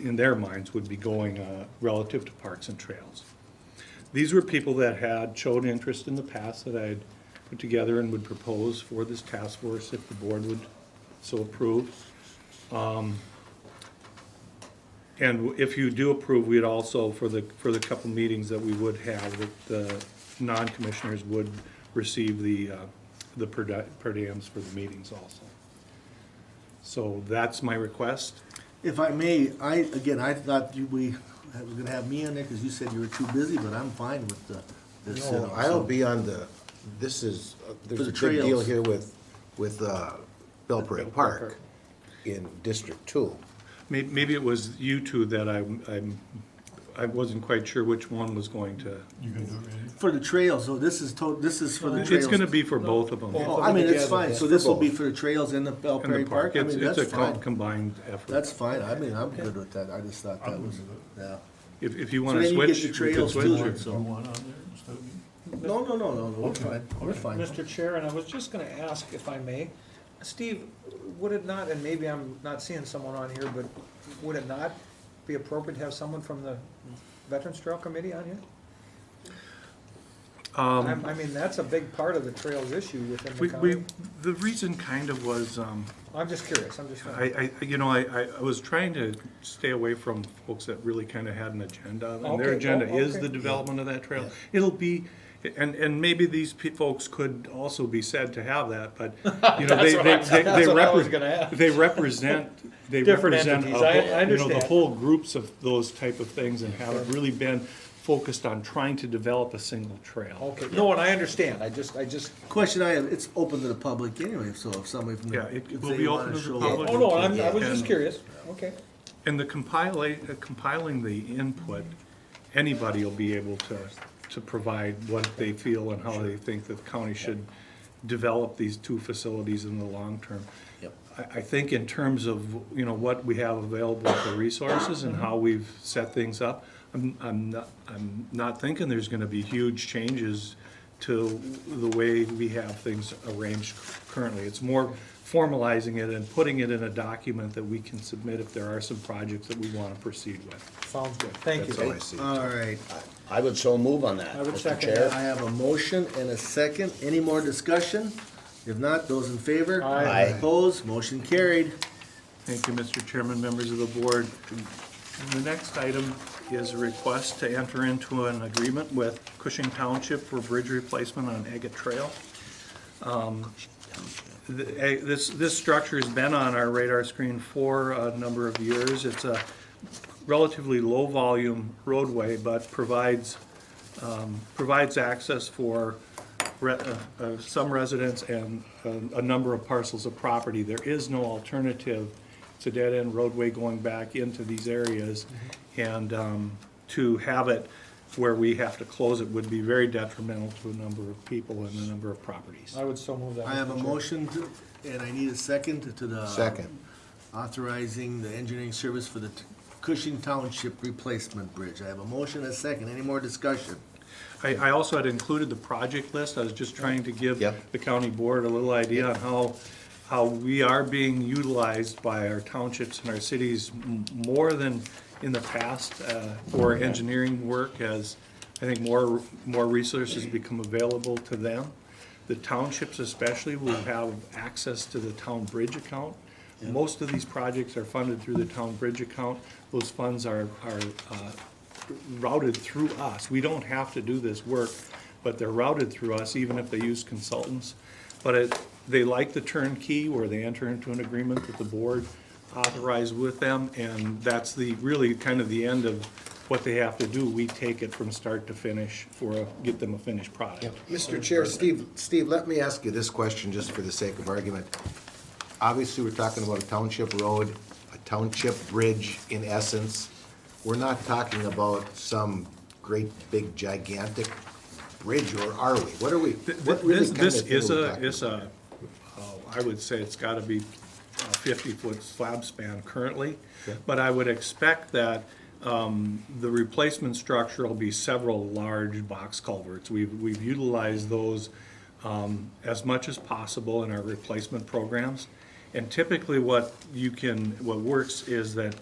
Speaker 14: in their minds, would be going relative to parks and trails. These were people that had showed interest in the past that I'd put together and would propose for this task force if the board would so approve. And if you do approve, we'd also, for the couple meetings that we would have, that the non-commissioners would receive the per diems for the meetings also. So that's my request.
Speaker 1: If I may, I thought we were gonna have me on there, cause you said you were too busy, but I'm fine with this.
Speaker 2: No, I'll be on this is, there's
Speaker 1: For
Speaker 2: a
Speaker 1: the
Speaker 2: big deal
Speaker 1: trails.
Speaker 2: here with Belprairie Park in District 2.
Speaker 14: Maybe it was you two that I wasn't quite sure which one was going to.
Speaker 11: You can do it, Randy?
Speaker 1: For the trails, so this is for the trails.
Speaker 14: It's gonna be for both of them.
Speaker 1: Oh, I mean, it's fine, so this will be
Speaker 2: both.
Speaker 1: for the trails in the
Speaker 14: In
Speaker 1: Belprairie
Speaker 14: the
Speaker 1: Park,
Speaker 14: park,
Speaker 1: I mean,
Speaker 14: it's
Speaker 1: that's
Speaker 14: a
Speaker 1: fine.
Speaker 14: combined effort.
Speaker 1: That's fine, I mean, I'm good with that, I just thought that
Speaker 11: I'm
Speaker 1: was,
Speaker 11: good with
Speaker 1: yeah.
Speaker 14: If you
Speaker 1: So
Speaker 14: wanna
Speaker 1: then you get
Speaker 14: switch,
Speaker 1: the
Speaker 14: we could
Speaker 1: trails
Speaker 14: switch.
Speaker 1: too,
Speaker 14: or-
Speaker 11: You
Speaker 1: so,
Speaker 11: want on there instead of me?
Speaker 1: no, we're fine, we're fine.
Speaker 4: Mr. Chair, and I was just gonna ask if I may, Steve, would it not, and maybe I'm not seeing someone on here, but would it not be appropriate to have someone from the Veterans Trail Committee on here? I mean, that's a big part of the trails issue within the county.
Speaker 14: The reason kind of was,
Speaker 4: I'm just curious, I'm just.
Speaker 14: I was trying to stay away from folks that really kind of had an agenda, and their
Speaker 4: Okay,
Speaker 14: agenda
Speaker 4: oh,
Speaker 14: is
Speaker 4: okay.
Speaker 14: the development of that trail. It'll be, and maybe these folks could also be said to have that, but, you know,
Speaker 4: That's what I was gonna ask.
Speaker 14: they represent,
Speaker 4: Different entities. I
Speaker 14: the
Speaker 4: understand.
Speaker 14: whole groups of those type of things, and haven't really been focused on trying to develop a single trail.
Speaker 4: Okay, no, and I understand, I just,
Speaker 1: Question I have, it's open to the public anyway, so if somebody from the.
Speaker 14: Yeah, it
Speaker 1: if
Speaker 14: will
Speaker 1: they
Speaker 14: be
Speaker 1: wanna
Speaker 14: open to the
Speaker 1: show up-
Speaker 14: public.
Speaker 4: oh, no, I was just
Speaker 14: And-
Speaker 4: curious, okay.
Speaker 14: And the compiling the input, anybody will be able to provide what they feel and how they think that the county should develop these two facilities in the long term.
Speaker 5: Yep.
Speaker 14: I think in terms of, you know, what we have available for resources and how we've set things up, I'm not thinking there's gonna be huge changes to the way we have things arranged currently. It's more formalizing it and putting it in a document that we can submit if there are some projects that we wanna proceed with.
Speaker 4: Sounds good, thank you.
Speaker 2: That's how I see it.
Speaker 1: All right,
Speaker 5: I would so move on that,
Speaker 4: I would
Speaker 5: Mr.
Speaker 4: second
Speaker 5: Chair.
Speaker 1: I have a motion and a second, any more discussion? If not, those in favor?
Speaker 4: Aye.
Speaker 5: Aye.
Speaker 1: Opposed, motion carried.
Speaker 14: Thank you, Mr. Chairman, members of the board. And the next item is a request to enter into an agreement with Cushing Township for bridge replacement on Agate Trail. This structure has been on our radar screen for a number of years. It's a relatively low-volume roadway, but provides access for some residents and a number of parcels of property. There is no alternative. It's a dead-end roadway going back into these areas, and to have it where we have to close it would be very detrimental to a number of people and a number of properties.
Speaker 4: I would so move that.
Speaker 1: I have a
Speaker 4: Mr. Chair.
Speaker 1: motion and I need a second to the.
Speaker 2: Second.
Speaker 1: Authorizing the engineering service for the Cushing Township replacement bridge. I have a motion and a second, any more discussion?
Speaker 14: I also had included the project list. I was just trying to give
Speaker 2: Yep.
Speaker 14: the county board a little idea on how we are being utilized by our townships and our cities more than in the past for engineering work, as I think more resources become available to them. The townships especially will have access to the town bridge account. Most of these projects are funded through the town bridge account. Those funds are routed through us. We don't have to do this work, but they're routed through us, even if they use consultants. But they like the turnkey, where they enter into an agreement that the board authorized with them, and that's really kind of the end of what they have to do. We take it from start to finish get them a finished product.
Speaker 2: Mr. Chair, Steve, let me ask you this question just for the sake of argument. Obviously, we're talking about a township road, a township bridge in essence. We're not talking about some great big gigantic bridge, or are we? What are we? What really kind
Speaker 14: This
Speaker 2: of thing
Speaker 14: is
Speaker 2: are we
Speaker 14: a,
Speaker 2: talking
Speaker 14: is
Speaker 2: about?
Speaker 14: I would say it's gotta be a 50-foot slab span currently.
Speaker 2: Okay.
Speaker 14: But I would expect that the replacement structure will be several large box culverts. We've utilized those as much as possible in our replacement programs. And typically what works is that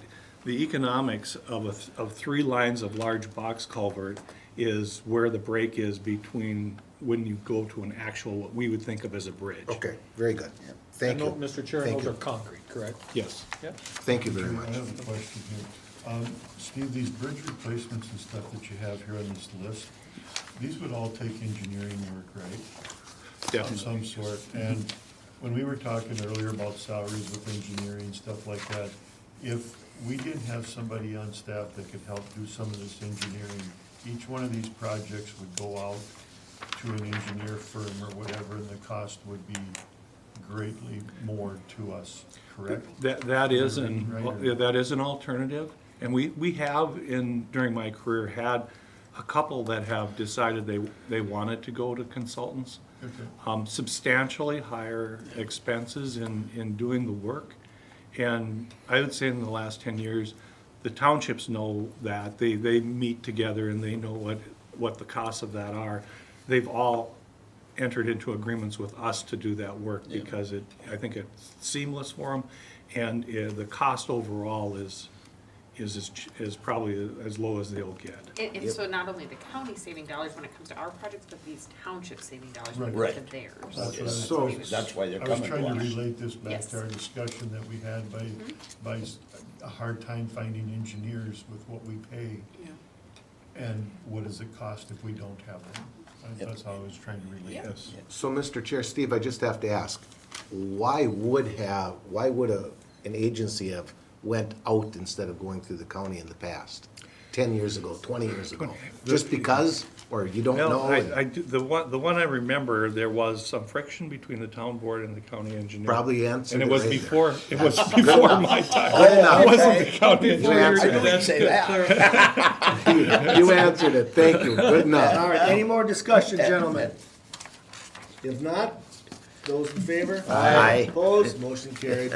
Speaker 14: the economics of 3 lines of large box culvert is where the break is between when you go to an actual, what we would think of as a bridge.
Speaker 2: Okay, very good. Thank
Speaker 4: And
Speaker 2: you.
Speaker 4: Mr. Chair,
Speaker 2: Thank
Speaker 4: those
Speaker 2: you.
Speaker 4: are concrete, correct?
Speaker 14: Yes.
Speaker 4: Yep.
Speaker 2: Thank you very
Speaker 11: I
Speaker 2: much.
Speaker 11: have a question here. Steve, these bridge replacements and stuff that you have here on this list, these would all take engineering work, right? Of
Speaker 14: Definitely.
Speaker 11: some sort. And when we were talking earlier about salaries with engineering, stuff like that, if we didn't have somebody on staff that could help do some of this engineering, each one of these projects would go out to an engineer firm or whatever, and the cost would be greatly more to us, correct?
Speaker 14: That is
Speaker 11: Right.
Speaker 14: yeah, that is an alternative, and we have during my career, had a couple that have decided they wanted to go to consultants.
Speaker 11: Okay.
Speaker 14: Substantially higher expenses in doing the work, and I would say in the last 10 years, the townships know that, they meet together and they know what the costs of that are. They've all entered into agreements with us to do that work because I think it's seamless for them, and the cost overall is probably as low as they'll get.
Speaker 7: And so not only the county saving dollars when it comes to our projects, but these townships saving dollars when it
Speaker 11: Right.
Speaker 7: comes to theirs.
Speaker 11: That's what I-
Speaker 2: So-
Speaker 5: That's why they're
Speaker 11: I was
Speaker 5: coming
Speaker 11: trying to
Speaker 5: to us.
Speaker 11: relate this back
Speaker 7: Yes.
Speaker 11: to our discussion that we had by a hard time finding engineers with what we pay,
Speaker 7: Yeah.
Speaker 11: and what does it cost if we don't have them? That's how I was trying to relate
Speaker 7: Yeah.
Speaker 11: this.
Speaker 2: So, Mr. Chair, Steve, I just have to ask, why would an agency have went out instead of going through the county in the past? 10 years ago, 20 years ago? Just because, or you don't know?
Speaker 14: Well, the one I remember, there was some friction between the town board and the county engineer.
Speaker 2: Probably answered
Speaker 14: And
Speaker 2: it
Speaker 14: it was
Speaker 2: right
Speaker 14: before, it was before my time.
Speaker 2: Good enough.
Speaker 14: It wasn't the county
Speaker 2: You
Speaker 14: engineer.
Speaker 2: answered
Speaker 5: I knew you'd say that.
Speaker 2: You answered it, thank you, good
Speaker 1: All
Speaker 2: enough.
Speaker 1: right, any more discussion, gentlemen? If not, those in favor?
Speaker 5: Aye.
Speaker 1: Opposed, motion carried.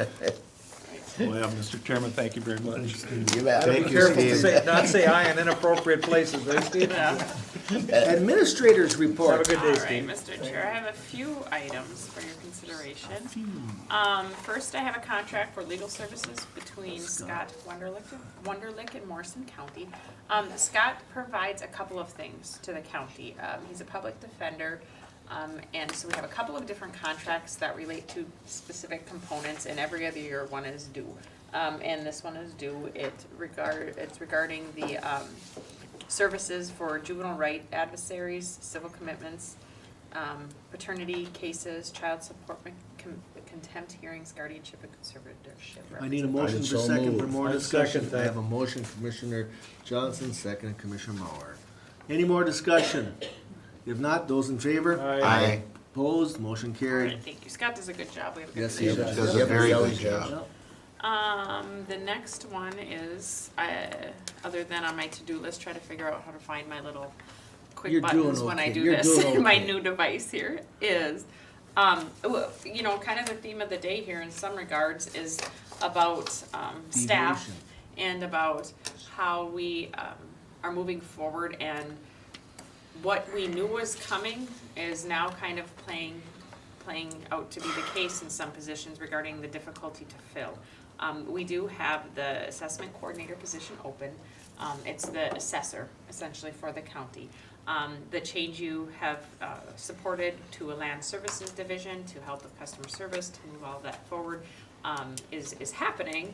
Speaker 14: Well, Mr. Chairman, thank you very much.
Speaker 5: You bet.
Speaker 2: Thank
Speaker 4: Be
Speaker 2: you,
Speaker 4: careful to
Speaker 2: Steve.
Speaker 4: not say aye in inappropriate places, right, Steve?
Speaker 1: Administrators
Speaker 4: Have a
Speaker 1: report.
Speaker 4: good day,
Speaker 7: All right,
Speaker 4: Steve.
Speaker 7: Mr. Chair, I have a few items for your consideration. First, I have a contract for legal services between Scott Wunderlich and Morrison County. Scott provides a couple of things to the county. He's a public defender, and so we have a couple of different contracts that relate to specific components, and every other year one is due. And this one is due, it's regarding the, services for juvenile right adversaries, civil commitments, paternity cases, child support, contempt hearings, guardianship, and conservatorship.
Speaker 1: I need a motion for
Speaker 5: so
Speaker 1: second for
Speaker 5: moved.
Speaker 1: more
Speaker 4: I
Speaker 1: discussion.
Speaker 4: second
Speaker 1: I
Speaker 4: that.
Speaker 1: have a motion from Commissioner Johnson, second Commissioner Mauer. Any more discussion? If not, those in favor?
Speaker 2: Aye.
Speaker 1: Opposed, motion
Speaker 7: All
Speaker 1: carried.
Speaker 7: right, thank you. Scott does a good job. We have a good
Speaker 1: Yes, he
Speaker 7: relationship.
Speaker 1: does.
Speaker 2: Does a very good
Speaker 5: Yep.
Speaker 2: job.
Speaker 7: The next one is, other than on my to-do list, try to figure out how to find my little quick
Speaker 1: You're doing
Speaker 7: buttons when I
Speaker 1: okay.
Speaker 7: do
Speaker 1: You're
Speaker 7: this.
Speaker 1: doing
Speaker 7: My
Speaker 1: okay.
Speaker 7: new device here is, you know, kind of the theme of the day here in some regards is about, staff
Speaker 1: Deviation.
Speaker 7: and about how we, are moving forward, and what we knew was coming is now kind of playing out to be the case in some positions regarding the difficulty to fill. We do have the assessment coordinator position open. It's the assessor essentially for the county. The change you have supported to a land services division to help with customer service, to move all that forward, is happening,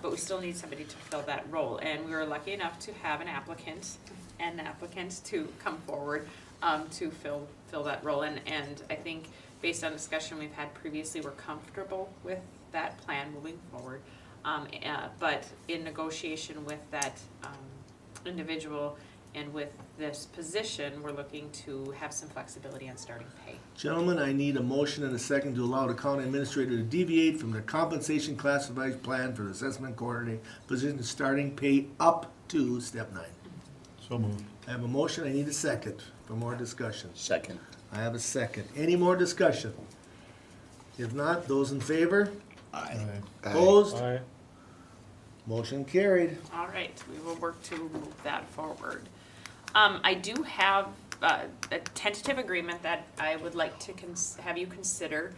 Speaker 7: but we still need somebody to fill that role. And we were lucky enough to have an applicant to come forward to fill that role. And I think based on discussion we've had previously, we're comfortable with that plan moving forward. But in negotiation with that individual, And with this position, we're looking to have some flexibility on starting pay.
Speaker 1: Gentlemen, I need a motion and a second to allow the county administrator to deviate from the compensation classified plan for the assessment coordinator position, starting pay up to step 9.
Speaker 11: So moved.
Speaker 1: I have a motion, I need a second for more discussion.
Speaker 5: Second.
Speaker 1: I have a second. Any more discussion? If not, those in favor?
Speaker 5: Aye.
Speaker 1: Opposed?
Speaker 14: Aye.
Speaker 1: Motion carried.
Speaker 7: All right, we will work to move that forward. I do have a tentative agreement that I would like to have you consider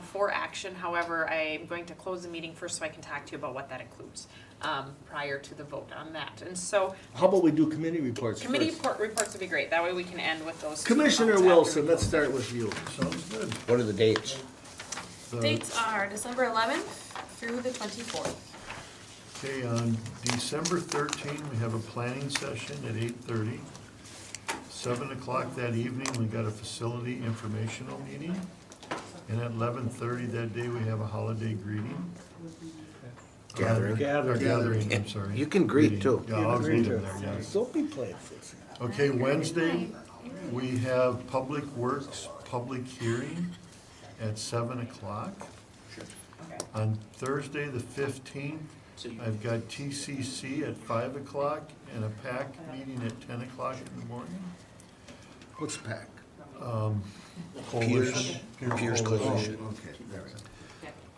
Speaker 7: for action. However, I'm going to close the meeting first so I can talk to you about what that includes prior to the vote on that. And so,
Speaker 1: How about we do committee reports
Speaker 7: committee
Speaker 1: first?
Speaker 7: reports would be great. That way we can end with those. two
Speaker 1: Commissioner
Speaker 7: months after
Speaker 1: Wilson,
Speaker 7: we
Speaker 1: let's
Speaker 7: vote.
Speaker 1: start with you.
Speaker 11: Sounds good.
Speaker 5: What are the dates?
Speaker 3: Dates are December 11th through the 24th.
Speaker 11: Okay, on December 13, we have a planning session at 8:30. 7 o'clock that evening, we got a facility informational meeting. And at 11:30 that day, we have a holiday greeting.
Speaker 2: Gathering.
Speaker 11: Gathering, I'm sorry.
Speaker 2: You can greet,
Speaker 11: Greeting.
Speaker 2: too.
Speaker 11: Yeah, I'll greet them there, yes.
Speaker 1: Don't be playing footsie.
Speaker 11: Okay, Wednesday, we have Public Works public hearing at 7 o'clock. On Thursday, the 15th, I've got TCC at 5 o'clock and a PAC meeting at 10 o'clock in the morning.
Speaker 1: What's PAC?
Speaker 11: Coalition.
Speaker 5: Pierce Coalition.
Speaker 1: Okay, there we go.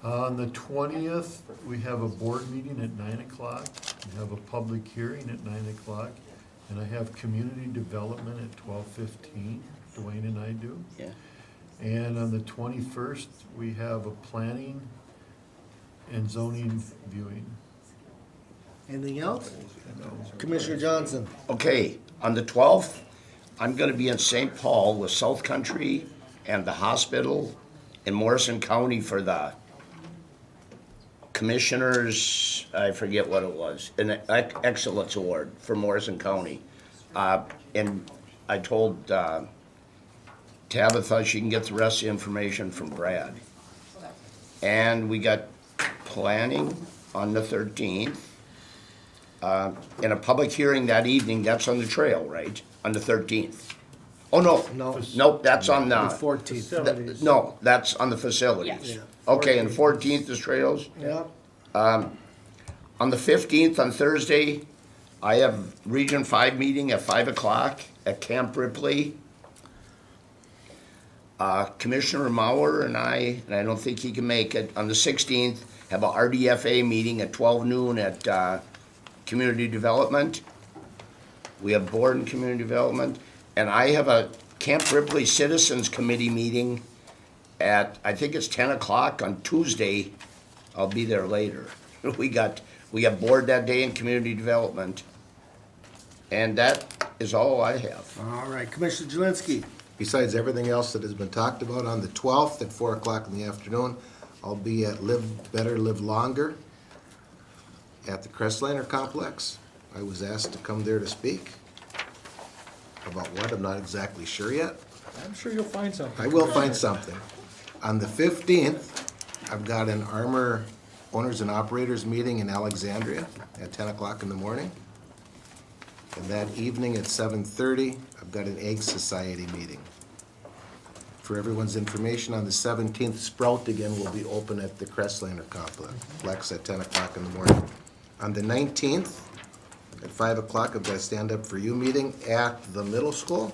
Speaker 11: On the 20th, we have a board meeting at 9 o'clock. We have a public hearing at 9 o'clock. And I have community development at 12:15, Dwayne and I do.
Speaker 5: Yeah.
Speaker 11: And on the 21st, we have a planning and zoning viewing.
Speaker 1: Anything else? Commissioner Johnson?
Speaker 5: Okay, on the 12th, I'm gonna be in St. Paul with South Country and the hospital in Morrison County for the commissioners, I forget what it was, an excellence award for Morrison County. And I told Tabitha she can get the rest of the information from Brad. And we got planning on the 13th. And a public hearing that evening, that's on the trail, right? On the 13th. Oh, no.
Speaker 1: No.
Speaker 5: Nope, that's on
Speaker 1: The
Speaker 5: the,
Speaker 1: 14th.
Speaker 5: no, that's on the facilities.
Speaker 7: Yes.
Speaker 5: Okay, and 14th is trails.
Speaker 1: Yeah.
Speaker 5: On the 15th, on Thursday, I have Region 5 meeting at 5 o'clock at Camp Ripley. Commissioner Mauer and I don't think he can make it, on the 16th, have a RDFA meeting at 12 noon at Community Development. We have Board and Community Development. And I have a Camp Ripley Citizens Committee meeting at, I think it's 10 o'clock on Tuesday. I'll be there later. We got board that day in Community Development. And that is all I have.
Speaker 1: All right, Commissioner Jelinski?
Speaker 2: Besides everything else that has been talked about, on the 12th at 4 o'clock in the afternoon, I'll be at Live Better, Live Longer at the Crestliner Complex. I was asked to come there to speak. About what, I'm not exactly sure yet.
Speaker 4: I'm sure you'll find something.
Speaker 2: I will find something. On the 15th, I've got an Armor Owners and Operators meeting in Alexandria at 10 o'clock in the morning. And that evening at 7:30, I've got an Egg Society meeting. For everyone's information, on the 17th, Sprout again will be open at the Crestliner Complex at 10 o'clock in the morning. On the 19th, at 5 o'clock, I've got a Stand Up For You meeting at the middle school.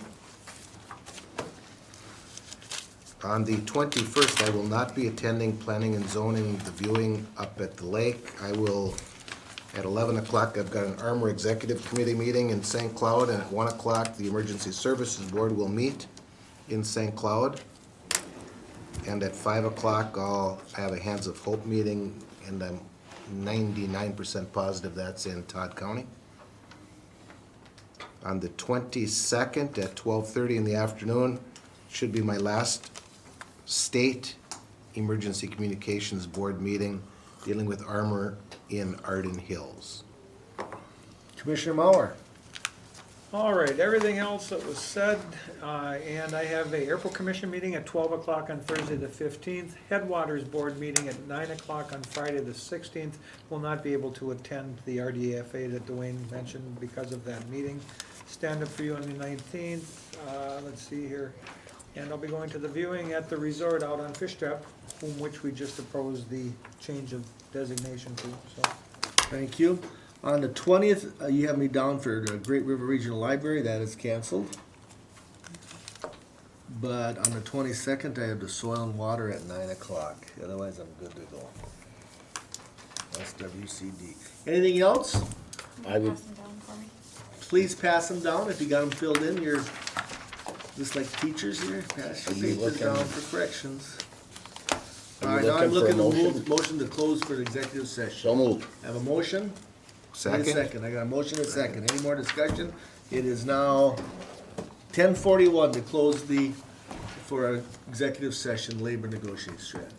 Speaker 2: On the 21st, I will not be attending Planning and Zoning, the viewing up at the lake. I will, at 11 o'clock, I've got an Armor Executive Committee meeting in St. Cloud, and at 1 o'clock, the Emergency Services Board will meet in St. Cloud. And at 5 o'clock, I'll have a Hands of Hope meeting, and I'm 99% positive that's in Todd County. On the 22nd at 12:30 in the afternoon should be my last State Emergency Communications Board meeting dealing with armor in Arden Hills.
Speaker 1: Commissioner Mauer?
Speaker 4: All right, everything else that was said, and I have a airport commission meeting at 12 o'clock on Thursday the 15th, Headwaters Board meeting at 9 o'clock on Friday the 16th. Will not be able to attend the RDFA that Dwayne mentioned because of that meeting. Stand up for you on the 19th, let's see here. And I'll be going to the viewing at the resort out on Fish Trap, which we just opposed the change of designation to, so.
Speaker 1: Thank you. On the 20th, you have me down for the Great River Regional Library, that is canceled. But on the 22nd, I have the Soil and Water at 9 o'clock, otherwise I'm good to go. That's WCD. Anything else?
Speaker 2: I would,
Speaker 3: Pass them down for me.
Speaker 1: Please pass them down, if you got them filled in, you're just like teachers here, pass your
Speaker 2: Are you
Speaker 1: papers
Speaker 2: looking-
Speaker 1: down for corrections.
Speaker 2: Are
Speaker 1: All
Speaker 2: you
Speaker 1: right, now I'm
Speaker 2: looking for a
Speaker 1: looking to
Speaker 2: motion?
Speaker 1: motion to close for the executive session.
Speaker 2: so moved.
Speaker 1: I have a motion? Wait a
Speaker 2: Second?
Speaker 1: second, I got a motion and a second. Any more discussion? It is now 10:41 to close for our executive session, labor negotiation strategy.